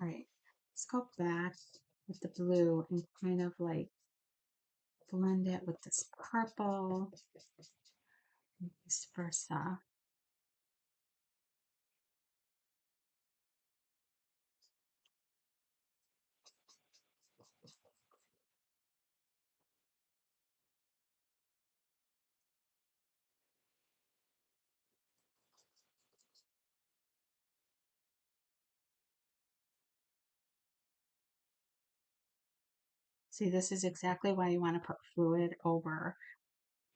All right. Let's go back with the blue and kind of like blend it with this purple, vice versa. See, this is exactly why you want to put fluid over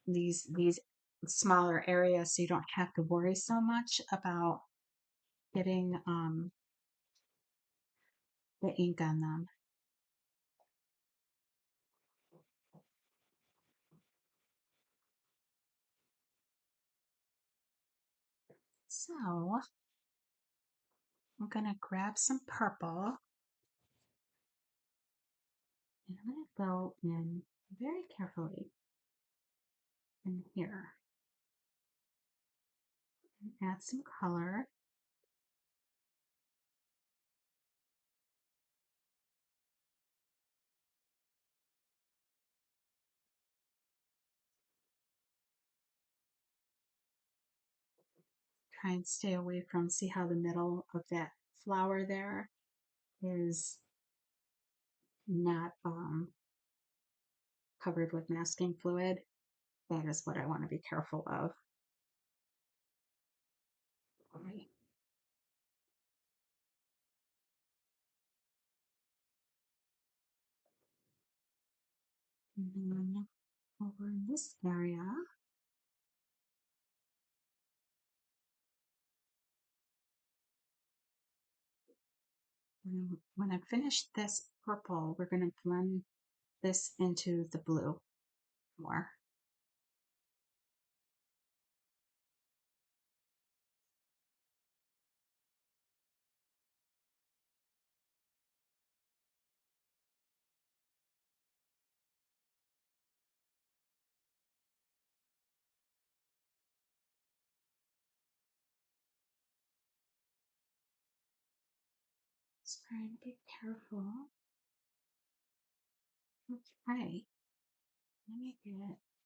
these smaller areas so you don't have to worry so much about getting the ink on them. So I'm gonna grab some purple and I'm gonna go in very carefully in here and add some color. Try and stay away from, see how the middle of that flower there is not covered with masking fluid. That is what I want to be careful of. Right. And then over in this area, when I finish this purple, we're going to blend this into the blue more. Just trying to be careful. Okay, let me get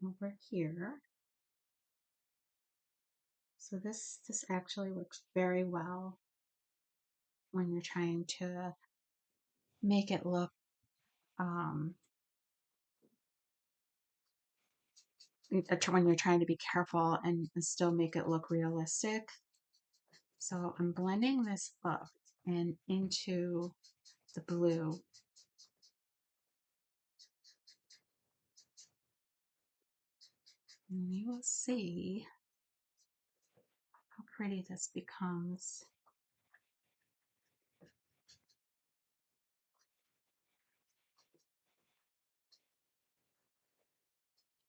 over here. So this actually works very well when you're trying to make it look um, when you're trying to be careful and still make it look realistic. So I'm blending this up and into the blue. And you will see how pretty this becomes.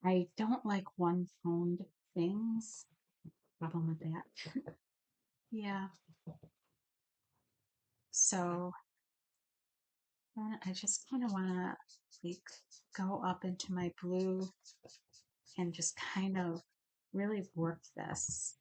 I don't like one-toned things. Problem with that. Yeah. So I just kind of want to like go up into my blue and just kind of really work this.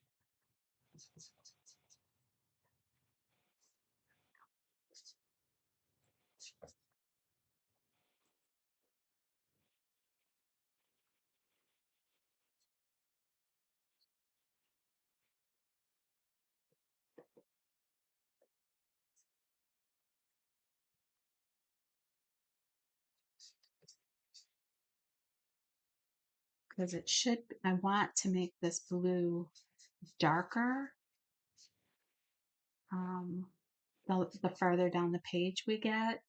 Because it should, I want to make this blue darker the farther down the page we get.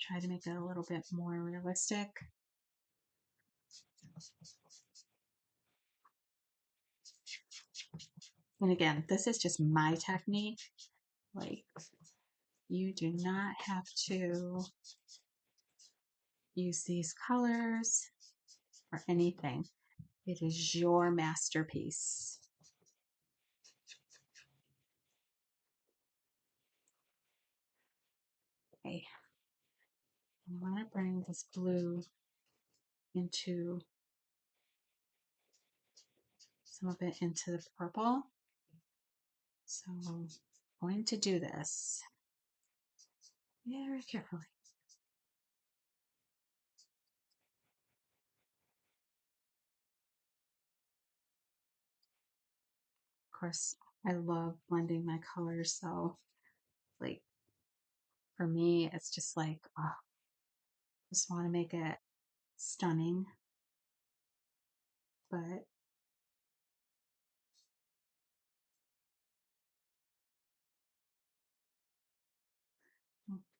Try to make it a little bit more realistic. And again, this is just my technique. Like, you do not have to use these colors or anything. It is your masterpiece. Okay. I want to bring this blue into some of it into the purple. So I'm going to do this very carefully. Of course, I love blending my colors, so like for me, it's just like, oh, just want to make it stunning. But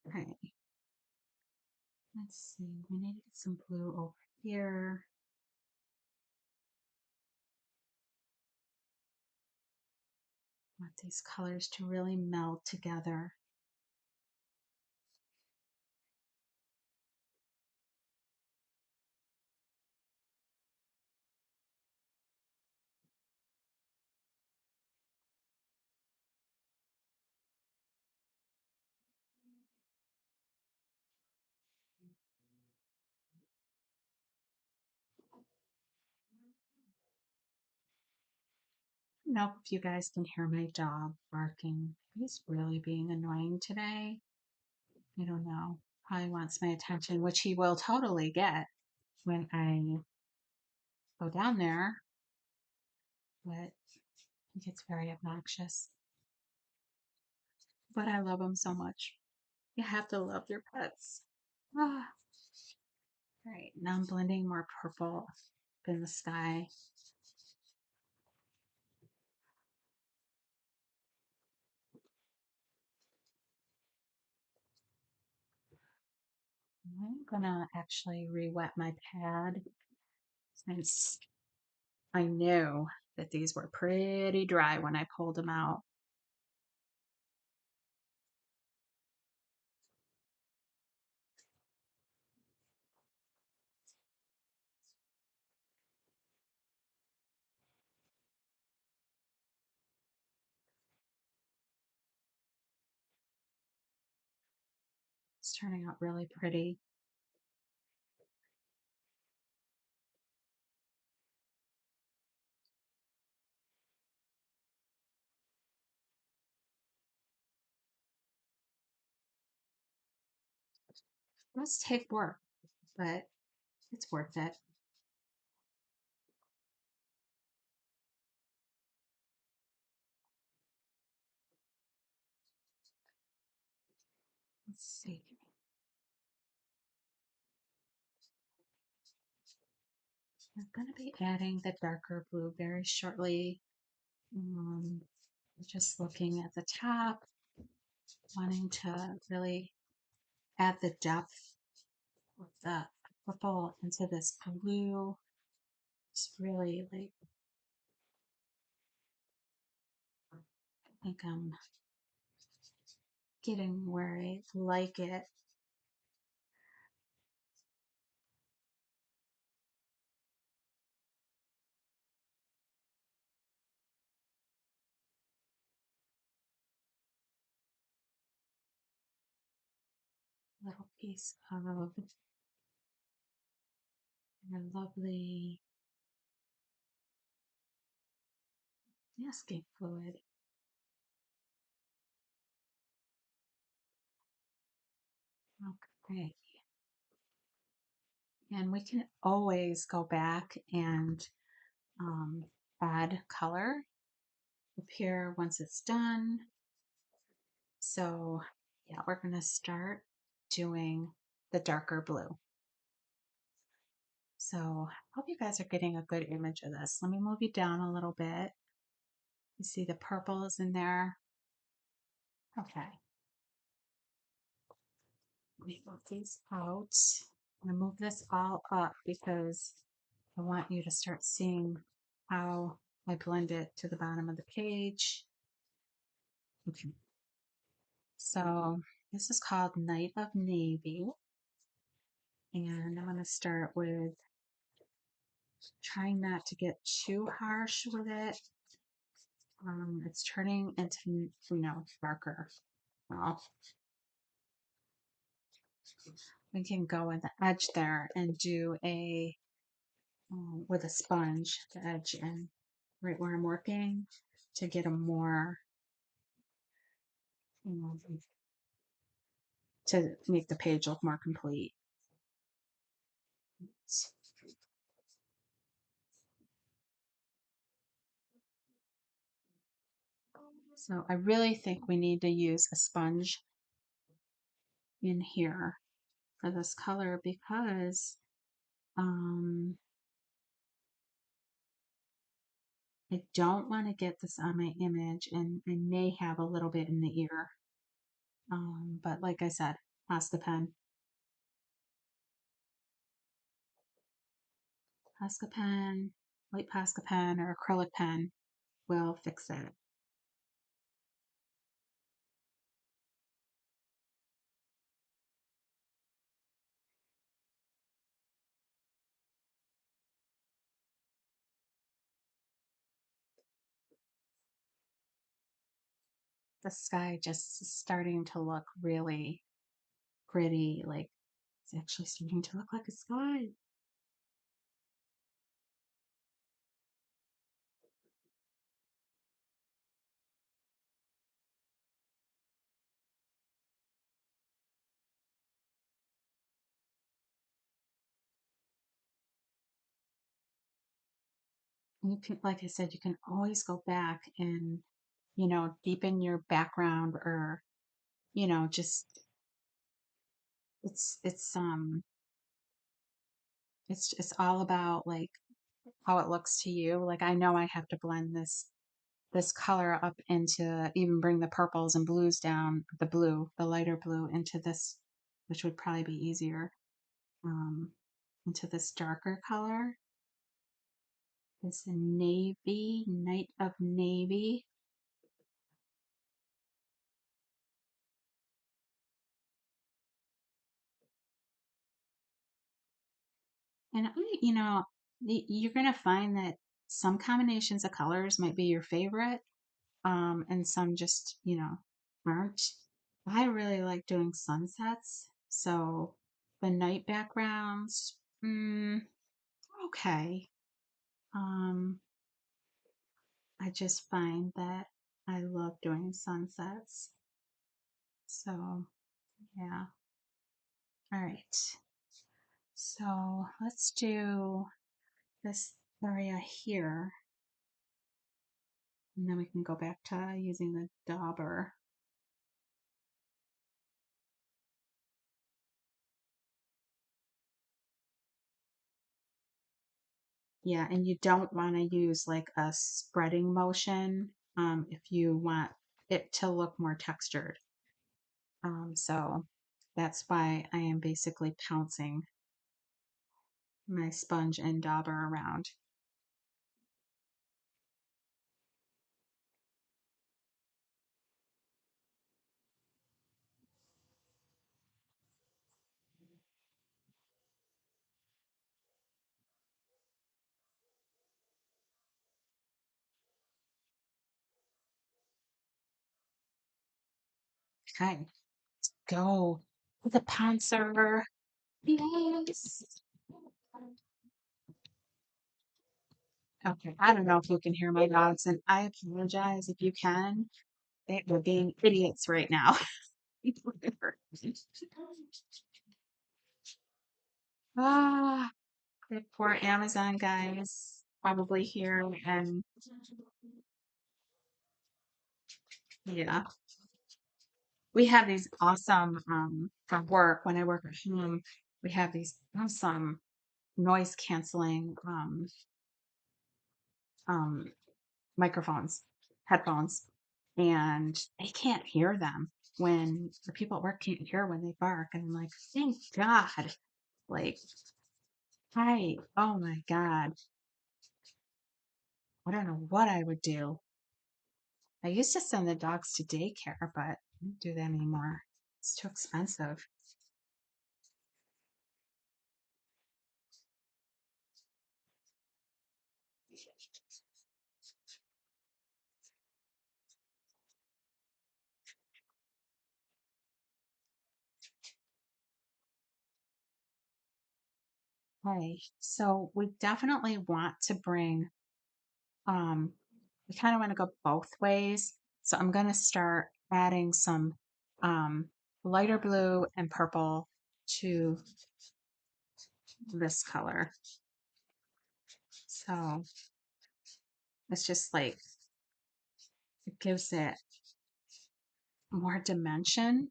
okay, Let's see, we need to get some blue over here. I want these colors to really meld together. I don't know if you guys can hear my dog barking. He's really being annoying today. I don't know. Probably wants my attention, which he will totally get when I go down there, but he gets very obnoxious. But I love him so much. You have to love your pets. Ah. All right, now I'm blending more purple up in the sky. I'm gonna actually re-wet my pad since I knew that these were pretty dry when I pulled them out. It's turning out really pretty. It must take work, but it's worth it. Let's see. I'm going to be adding the darker blue very shortly. Um, just looking at the top, wanting to really add the depth with the purple into this blue. It's really like, I think I'm getting where I like it. Little piece of a lovely masking fluid. Okay. And we can always go back and um, add color up here once it's done. So yeah, we're gonna start doing the darker blue. So I hope you guys are getting a good image of this. Let me move you down a little bit. You see the purple is in there. Okay. Let me move these out. I'm gonna move this all up because I want you to start seeing how I blend it to the bottom of the page. Okay. So this is called Night of Navy. And I'm going to start with trying not to get too harsh with it. It's turning into, darker. Well, we can go with the edge there and do with a sponge, the edge and right where I'm working to get a more, you know, to make the page look more complete. So I really think we need to use a sponge in here for this color because I don't want to get this on my image and I may have a little bit in the ear. But like I said, pass the pen. Posca pen, white Posca pen or acrylic pen will fix it. The sky just is starting to look really pretty, like it's actually starting to look like a sky. And you can, like I said, you can always go back and, deepen your background or, just it's it's um it's all about like how it looks to you. Like I know I have to blend this color up into even bring the purples and blues down, the lighter blue into this, which would probably be easier, um, into this darker color. It's a navy, night of navy. And you're going to find that some combinations of colors might be your favorite, and some just, aren't. I really like doing sunsets. So the night backgrounds, okay. Um, I just find that I love doing sunsets. So yeah. All right. So let's do this area here, and then we can go back to using the dauber. Yeah, and you don't want to use like a spreading motion if you want it to look more textured. So that's why I am basically pouncing my sponge and dauber around. Okay, go with the pouncer. Yes. Okay, I don't know if you can hear my dogs, and I apologize if you can. They're being idiots right now. Ah, the poor Amazon guys probably here, and yeah, we have these awesome for work when I work at home. We have these awesome noise canceling um microphones, headphones, and they can't hear them when the people at work can't hear when they bark. And I'm like, thank God. Like, hi, oh my God. I don't know what I would do. I used to send the dogs to daycare, but I don't do that anymore. It's too expensive. Okay, so we definitely want to bring, um, we kind of want to go both ways. So I'm going to start adding some lighter blue and purple to this color. So it's just like, it gives it more dimension.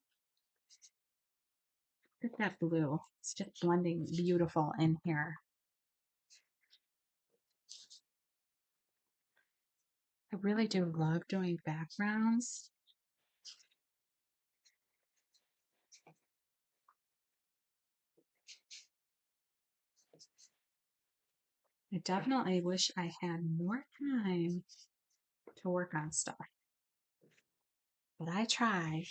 Look at that blue. It's just blending beautiful in here. I really do love doing backgrounds. I definitely wish I had more time to work on stuff, but I try.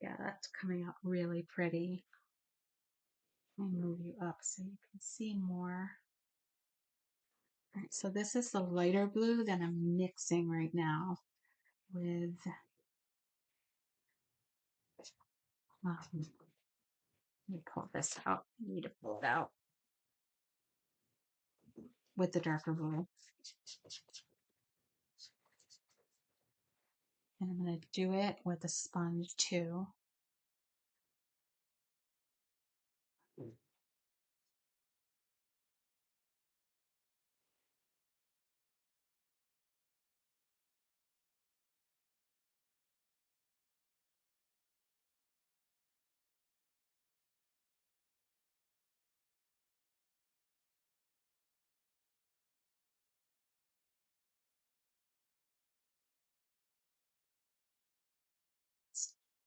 Yeah, that's coming out really pretty. Let me move you up so you can see more. All right, so this is the lighter blue that I'm mixing right now with, let me pull this out. I need to pull it out with the darker blue. And I'm going to do it with a sponge too.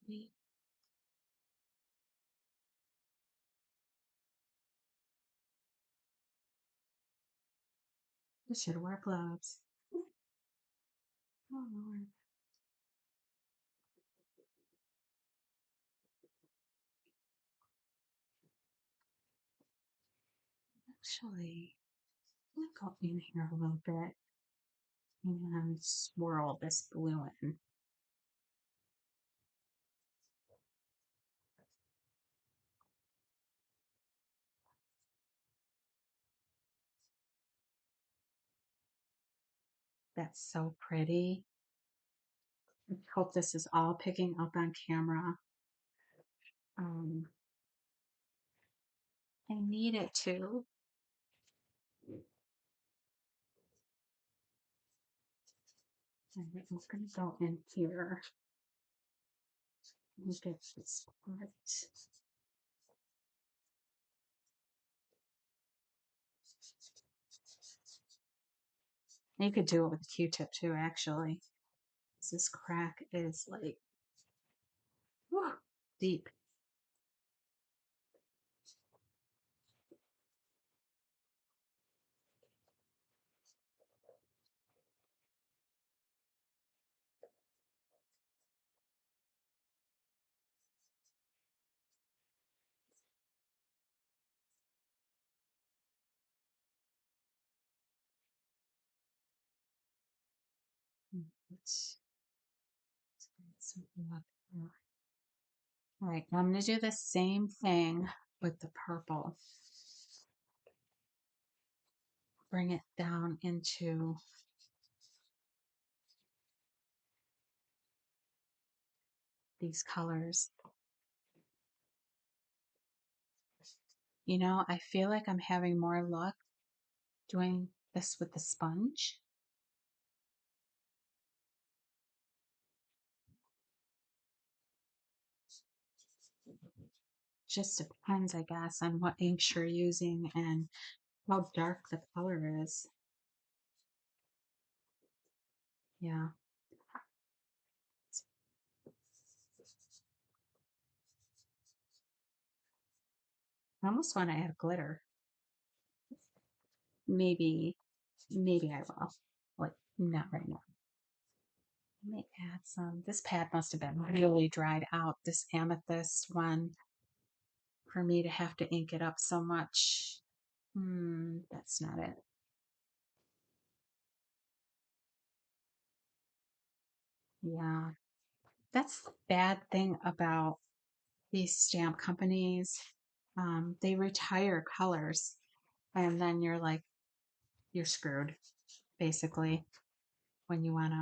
Sweet. I should wear gloves. Oh, Lord. Actually, I'm going to go in here a little bit and swirl this blue in. That's so pretty. I hope this is all picking up on camera. Um, I need it to. I'm going to go in here and get this part. You could do it with a Q-tip too, actually. This crack is like, whew, deep. Let's get something up here. All right, now I'm going to do the same thing with the purple. Bring it down into these colors. You know, I feel like I'm having more luck doing this with the sponge. Just depends, I guess, on what inks you're using and how dark the color is. Yeah. I almost want to add glitter. Maybe I will. Like, not right now. Let me add some. This pad must have been really dried out, this amethyst one, for me to have to ink it up so much. That's not it. Yeah. That's the bad thing about these stamp companies. They retire colors, and then you're screwed, basically, when you want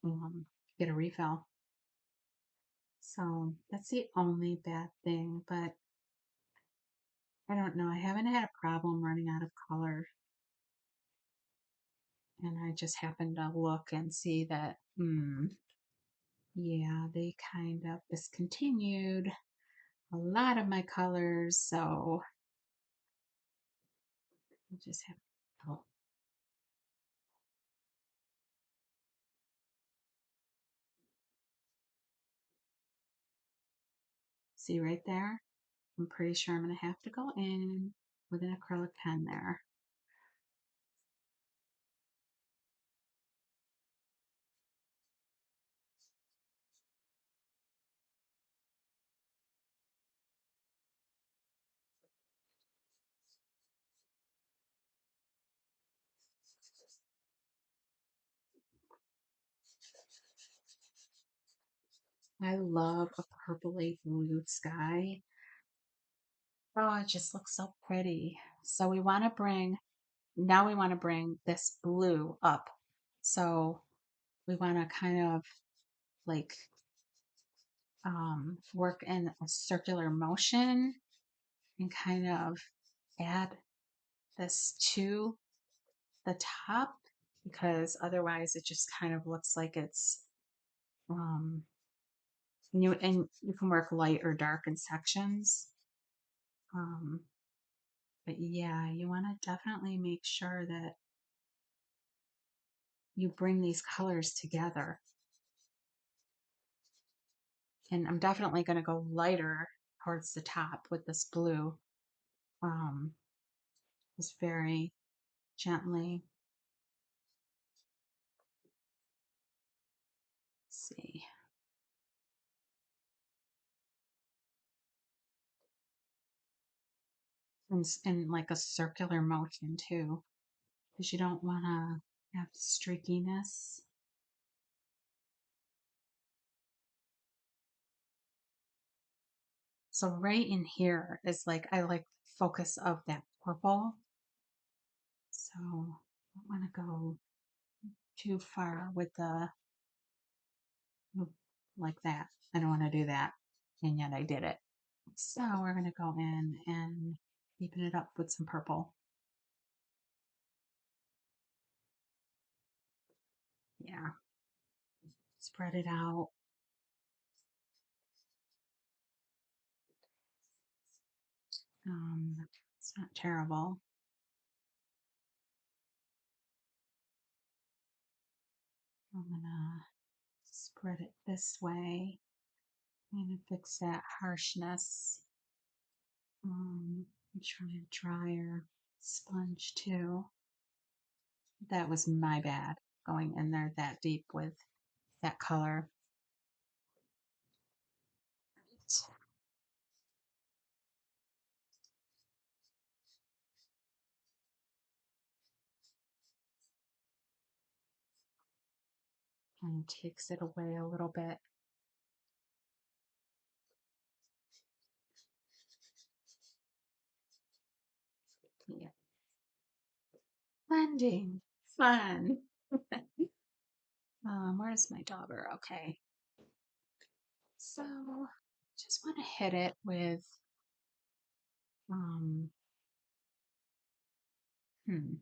to get a refill. So that's the only bad thing, but I don't know. I haven't had a problem running out of color. And I just happened to look and see that, yeah, they kind of discontinued a lot of my colors. So I just have, oh, See right there? I'm pretty sure I'm going to have to go in with an acrylic pen there. I love a purpley blue sky. Oh, it just looks so pretty. So we want to bring, now we want to bring this blue up. So we want to kind of like work in a circular motion and kind of add this to the top because otherwise it just kind of looks like it's um and you can work light or dark in sections. Um, but yeah, you want to definitely make sure that you bring these colors together. And I'm definitely going to go lighter towards the top with this blue. Just very gently. Let's see. And like a circular motion too, because you don't want to have streakiness. So right in here is like, I like the focus of that purple. So I don't want to go too far with the, like that. I don't want to do that. And yet I did it. So we're going to go in and deepen it up with some purple. Yeah. Spread it out. It's not terrible. I'm gonna spread it this way and fix that harshness. I'm trying a drier sponge too. That was my bad, going in there that deep with that color. And takes it away a little bit. Yeah. Blending. Fun. Where's my dauber? Okay. So just want to hit it with um hmm.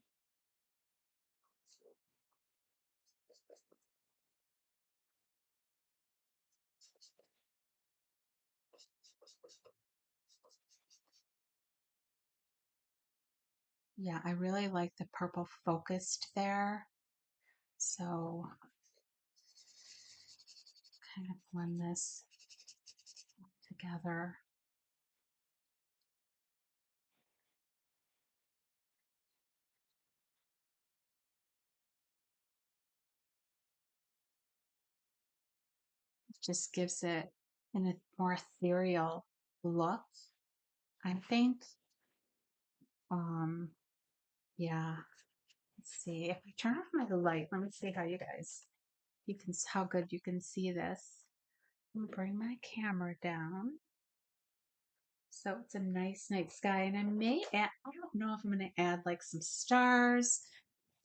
Yeah, I really like the purple focused there. So kind of blend this together. It just gives it a more ethereal look, I think. Um, yeah. Let's see. If I turn off my light, let me see how you guys, you can, how good you can see this. I'm gonna bring my camera down. So it's a nice night sky, and I may add, I don't know if I'm going to add like some stars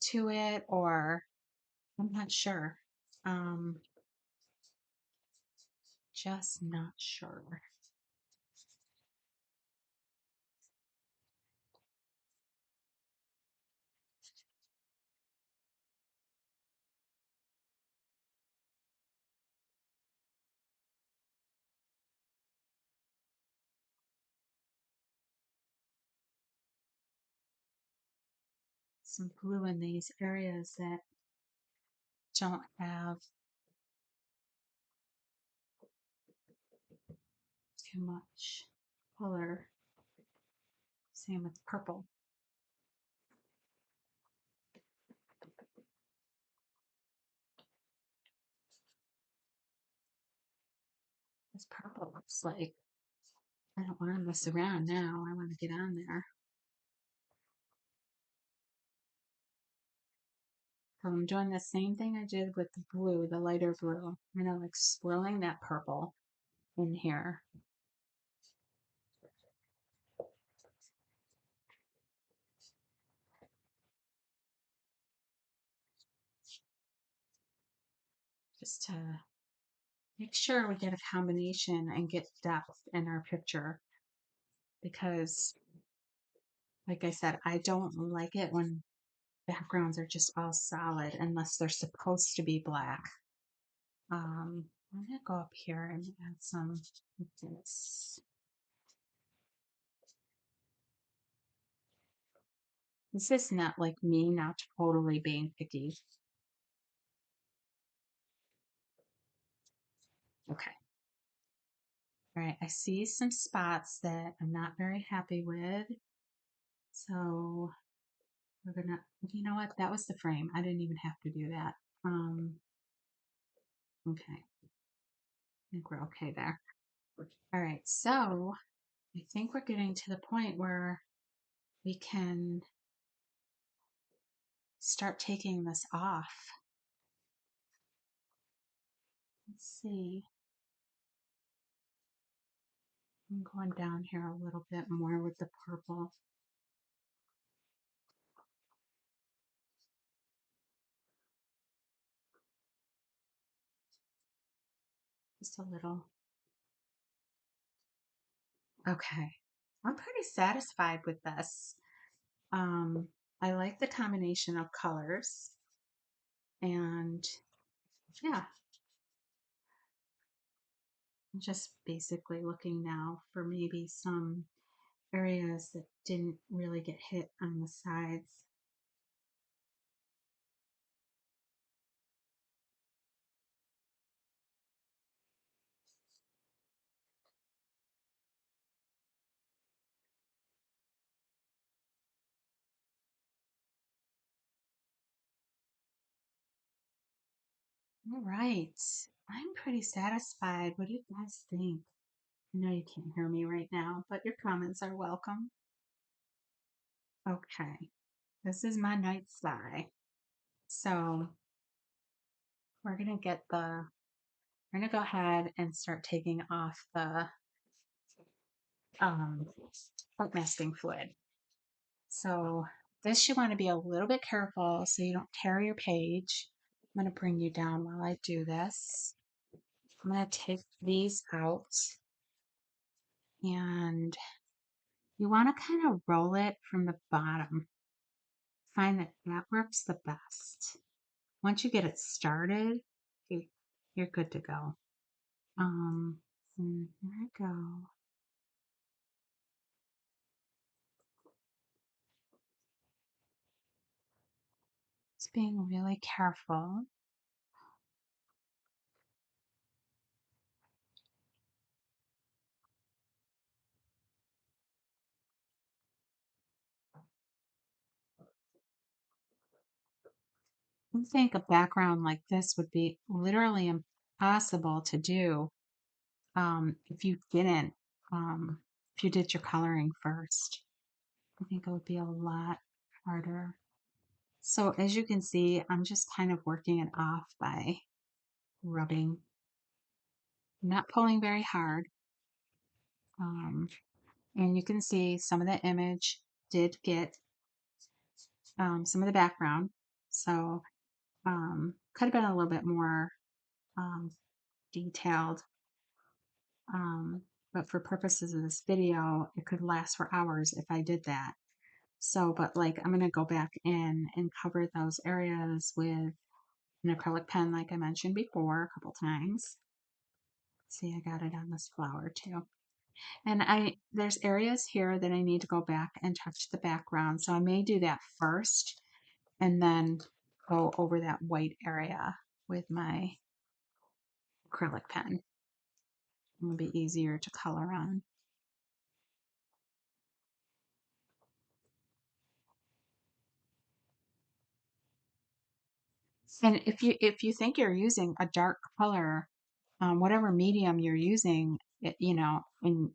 to it, or I'm not sure. Um, just not sure. Some glue in these areas that don't have too much color. Same with purple. This purple looks like I don't want to mess around now. I want to get on there. So I'm doing the same thing I did with the blue, the lighter blue. I'm gonna like swirling that purple in here. Just to make sure we get a combination and get depth in our picture. Because like I said, I don't like it when backgrounds are just all solid unless they're supposed to be black. I'm gonna go up here and add some of this. This is not like me not totally being picky. Okay. All right, I see some spots that I'm not very happy with. So we're gonna, you know what? That was the frame. I didn't even have to do that. Okay. I think we're okay there. All right, so I think we're getting to the point where we can start taking this off. Let's see. I'm going down here a little bit more with the purple. Just a little. Okay. I'm pretty satisfied with this. Um, I like the combination of colors. And yeah, I'm just basically looking now for maybe some areas that didn't really get hit on the sides. All right. I'm pretty satisfied. What do you guys think? I know you can't hear me right now, but your comments are welcome. Okay. This is my night sky. So we're gonna go ahead and start taking off the um, funk masking fluid. So this you want to be a little bit careful so you don't tear your page. I'm going to bring you down while I do this. I'm going to take these out and you want to kind of roll it from the bottom. Find that that works the best. Once you get it started, you're good to go. And there I go. Just being really careful. I think a background like this would be literally impossible to do if you didn't, if you did your coloring first. I think it would be a lot harder. So as you can see, I'm just kind of working it off by rubbing, not pulling very hard. Um, and you can see some of the image did get some of the background. So could have been a little bit more um, detailed. Um, but for purposes of this video, it could last for hours if I did that. So, but like I'm going to go back in and cover those areas with an acrylic pen like I mentioned before a couple times. See, I got it on this flower too. And there's areas here that I need to go back and touch the background. So I may do that first and then go over that white area with my acrylic pen. It'll be easier to color on. And if you think you're using a dark color, whatever medium you're using, and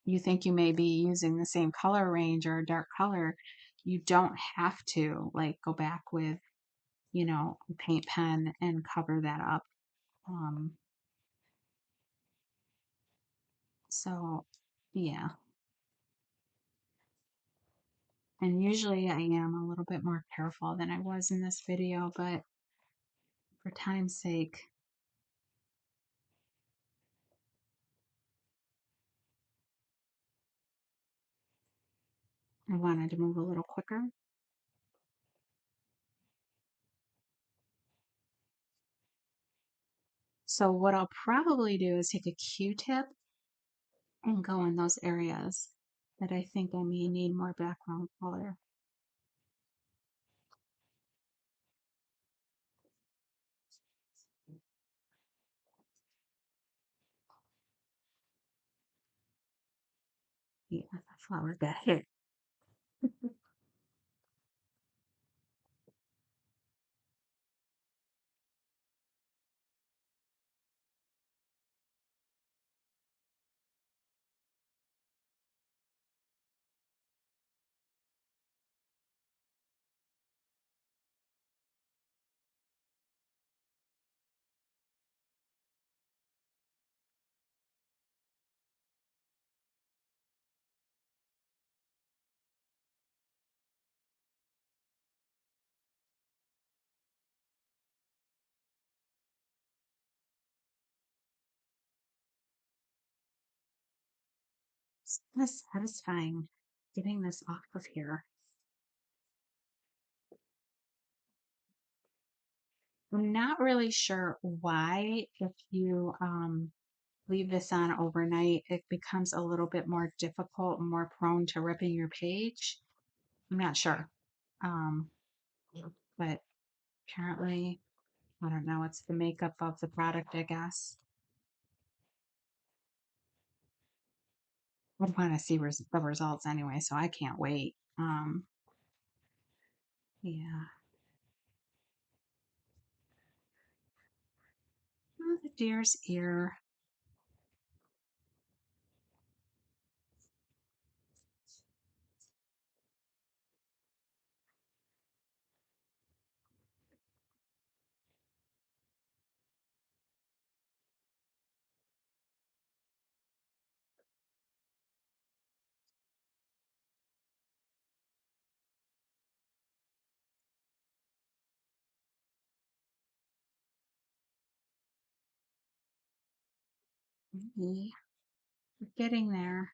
you think you may be using the same color range or a dark color, you don't have to like go back with, a paint pen and cover that up. Um, so yeah, and usually I am a little bit more careful than I was in this video, but for time's sake, I wanted to move a little quicker. So what I'll probably do is take a Q-tip and go in those areas that I think I may need more background color. Yeah, the flower got hit. It's kind of satisfying getting this off of here. I'm not really sure why, if you leave this on overnight, it becomes a little bit more difficult and more prone to ripping your page. I'm not sure. Um, but apparently, I don't know, it's the makeup of the product, I guess. I want to see the results anyway, so I can't wait. Yeah. Oh, the deer's ear. Yeah, we're getting there.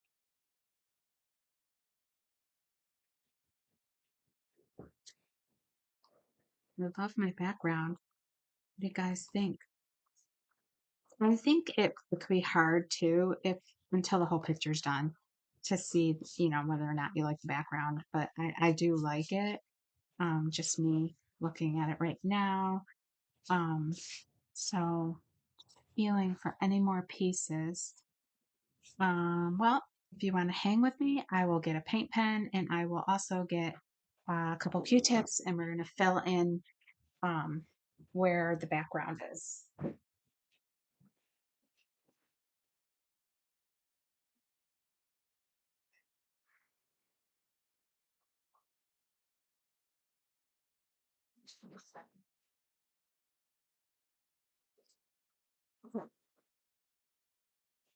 I love my background. What do you guys think? I think it could be hard too if until the whole picture's done to see, whether or not you like the background. But I do like it. Just me looking at it right now. Um, so feeling for any more pieces. Well, if you want to hang with me, I will get a paint pen and I will also get a couple Q-tips and we're going to fill in um, where the background is.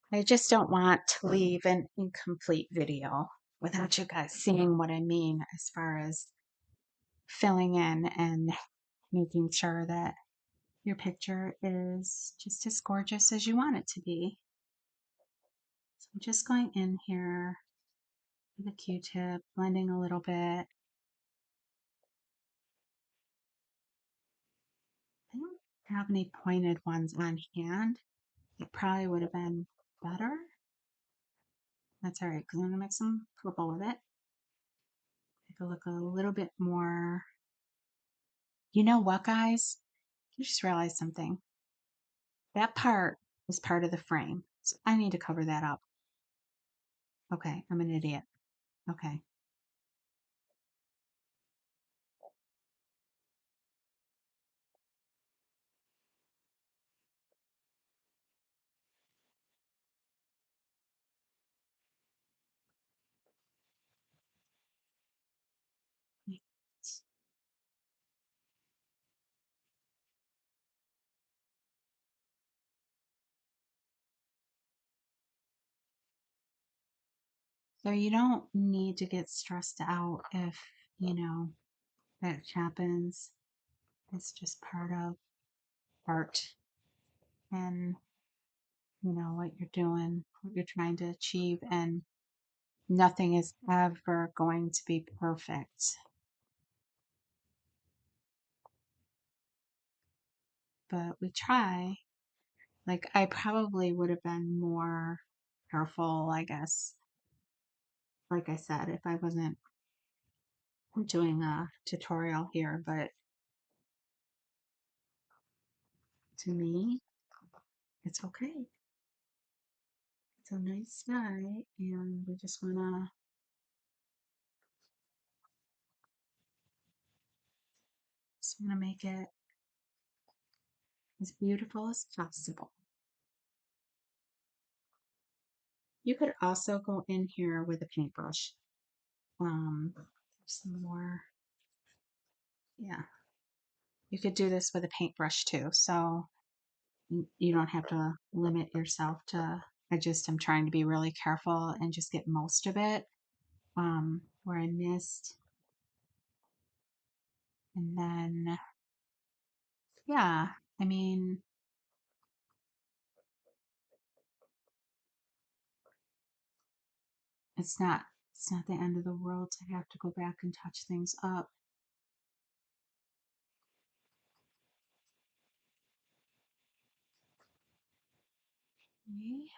I just don't want to leave an incomplete video without you guys seeing what I mean as far as filling in and making sure that your picture is just as gorgeous as you want it to be. So I'm just going in here with a Q-tip, blending a little bit. I don't have any pointed ones on hand. It probably would have been better. That's all right, because I'm going to make some purple with it. Make it look a little bit more. You know what, guys? I just realized something. That part is part of the frame. So I need to cover that up. Okay, I'm an idiot. Okay. So you don't need to get stressed out if, you know, that happens. It's just part of art and, you know, what you're doing, what you're trying to achieve, and nothing is ever going to be perfect. But we try. Like, I probably would have been more careful, I guess, like I said, if I wasn't doing a tutorial here, but to me, it's okay. It's a nice day, and we just wanna make it as beautiful as possible. You could also go in here with a paintbrush. Some more, yeah. You could do this with a paintbrush too, so you don't have to limit yourself to. I just am trying to be really careful and just get most of it. Where I missed, and then yeah, I mean, it's not it's not the end of the world to have to go back and touch things up. Okay.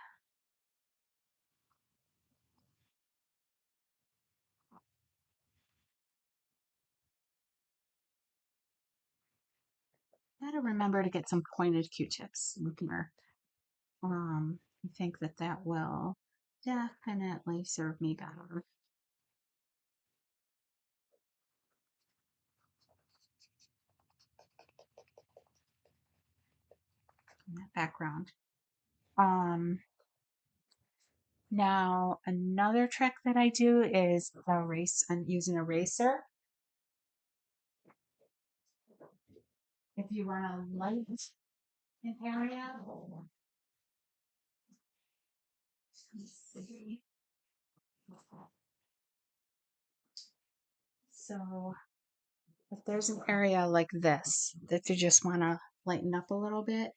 Gotta remember to get some pointed Q-tips in here. I think that that will definitely serve me better in that background. Um, Now another trick that I do is erase and use an eraser. If you want to light an area, let's see. So if there's an area like this that you just want to lighten up a little bit,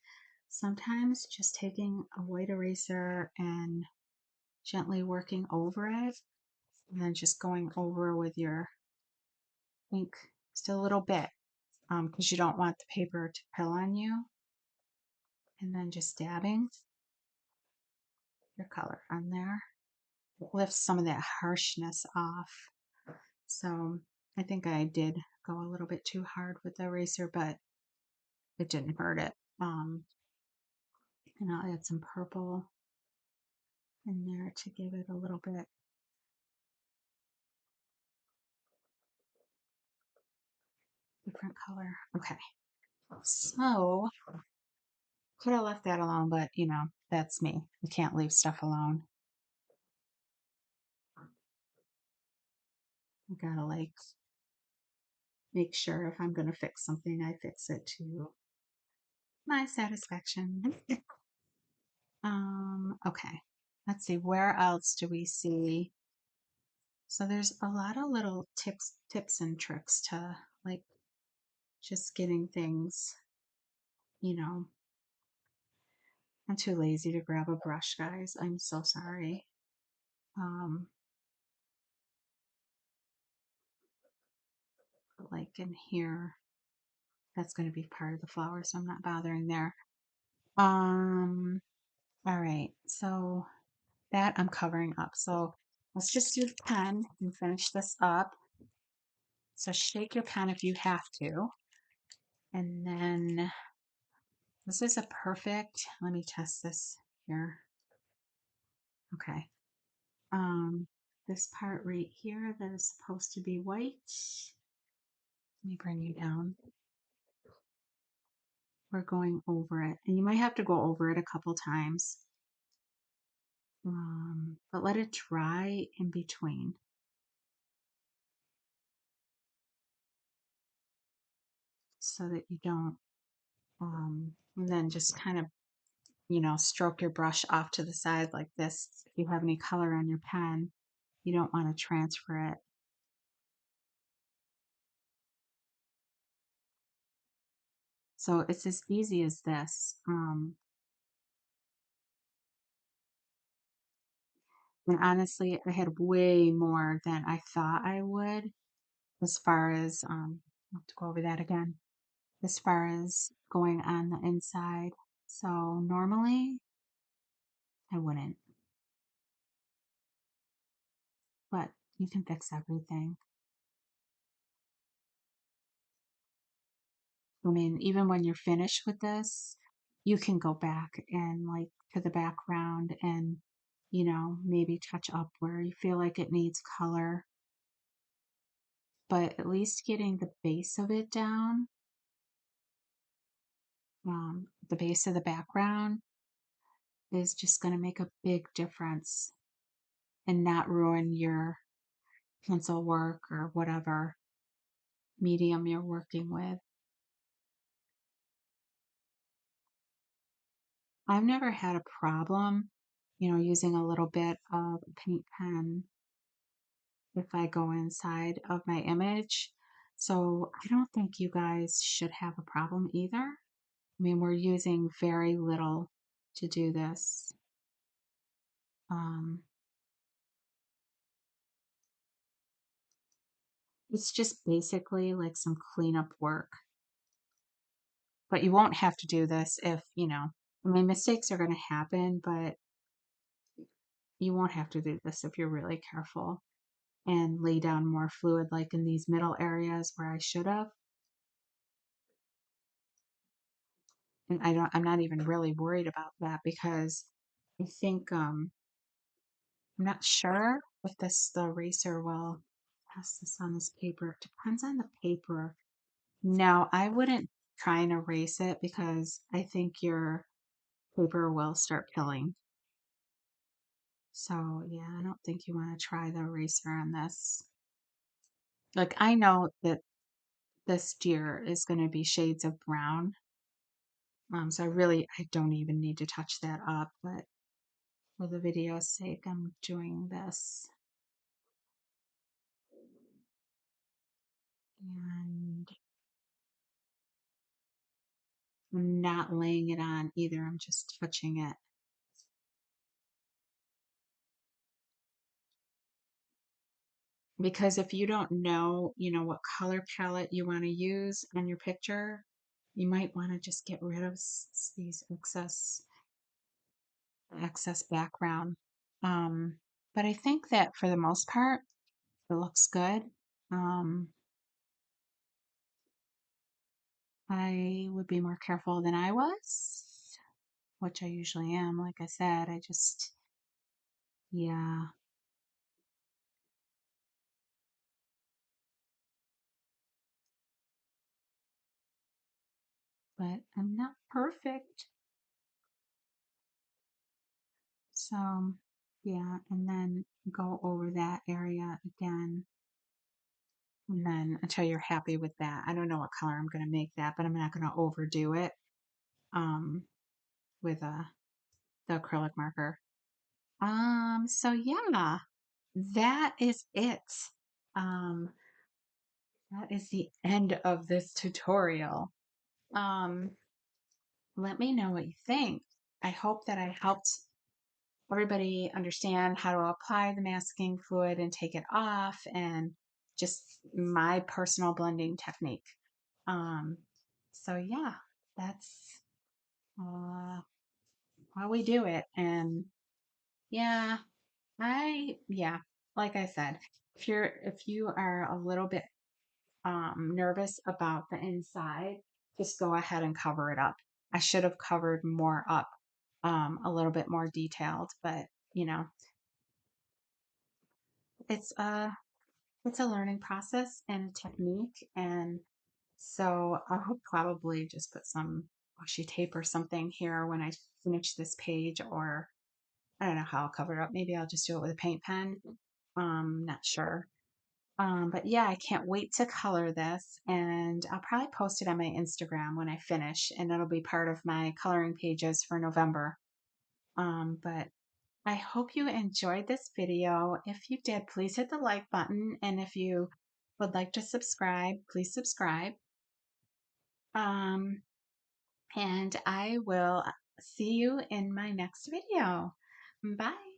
sometimes just taking a white eraser and gently working over it, and then just going over with your ink just a little bit, because you don't want the paper to pill on you, and then just dabbing your color on there. It lifts some of that harshness off. So I think I did go a little bit too hard with the eraser, but it didn't hurt it. And I'll add some purple in there to give it a little bit different color. Okay, so could have left that alone, but you know, that's me. I can't leave stuff alone. I gotta like make sure if I'm gonna fix something, I fix it to my satisfaction. Okay. Let's see, where else do we see? So there's a lot of little tips and tricks to like just getting things, you know. I'm too lazy to grab a brush, guys. I'm so sorry. Um, like in here, that's going to be part of the flower, so I'm not bothering there. Um, all right, so that I'm covering up. So let's just do the pen and finish this up. So shake your pen if you have to. And then this is a perfect, let me test this here. Okay. This part right here that is supposed to be white. Let me bring you down. We're going over it, and you might have to go over it a couple times. But let it dry in between so that you don't, and then just kind of, stroke your brush off to the side like this. If you have any color on your pen, you don't want to transfer it. So it's as easy as this. And honestly, I had way more than I thought I would as far as, I'll have to go over that again, as far as going on the inside. So normally I wouldn't, but you can fix everything. I mean, even when you're finished with this, you can go back and like to the background and, maybe touch up where you feel like it needs color, but at least getting the base of it down, the base of the background is just going to make a big difference and not ruin your pencil work or whatever medium you're working with. I've never had a problem, using a little bit of a paint pen if I go inside of my image. So I don't think you guys should have a problem either. I mean, we're using very little to do this. Um, it's just basically like some cleanup work. But you won't have to do this if, I mean, mistakes are going to happen, but you won't have to do this if you're really careful and lay down more fluid like in these middle areas where I should have. And I'm not even really worried about that because I think, I'm not sure if the eraser will pass this on this paper. It depends on the paper. No, I wouldn't try and erase it because I think your paper will start pilling. So yeah, I don't think you want to try the eraser on this. Like I know that this deer is going to be shades of brown. So I don't even need to touch that up, but for the video's sake, I'm doing this. And I'm not laying it on either. I'm just touching it. Because if you don't know, what color palette you want to use on your picture, you might want to just get rid of these excess background. Um, but I think that for the most part, it looks good. Um, I would be more careful than I was, which I usually am. Like I said, yeah, but I'm not perfect. So, yeah, and then go over that area again. And then until you're happy with that. I don't know what color I'm going to make that, but I'm not going to overdo it with the acrylic marker. So yeah, that is it. Um, that is the end of this tutorial. Um, let me know what you think. I hope that I helped everybody understand how to apply the masking fluid and take it off and just my personal blending technique. Um, so yeah, that's how we do it. And yeah, yeah, like I said, if you are a little bit nervous about the inside, just go ahead and cover it up. I should have covered more up, a little bit more detailed, but you know, it's a learning process and a technique. And so I'll probably just put some washi tape or something here when I finish this page, or I don't know how I'll cover it up. Maybe I'll just do it with a paint pen. Not sure. But yeah, I can't wait to color this, and I'll probably post it on my Instagram when I finish, and it'll be part of my coloring pages for November. But I hope you enjoyed this video. If you did, please hit the like button, and if you would like to subscribe, please subscribe. Um, and I will see you in my next video. Bye.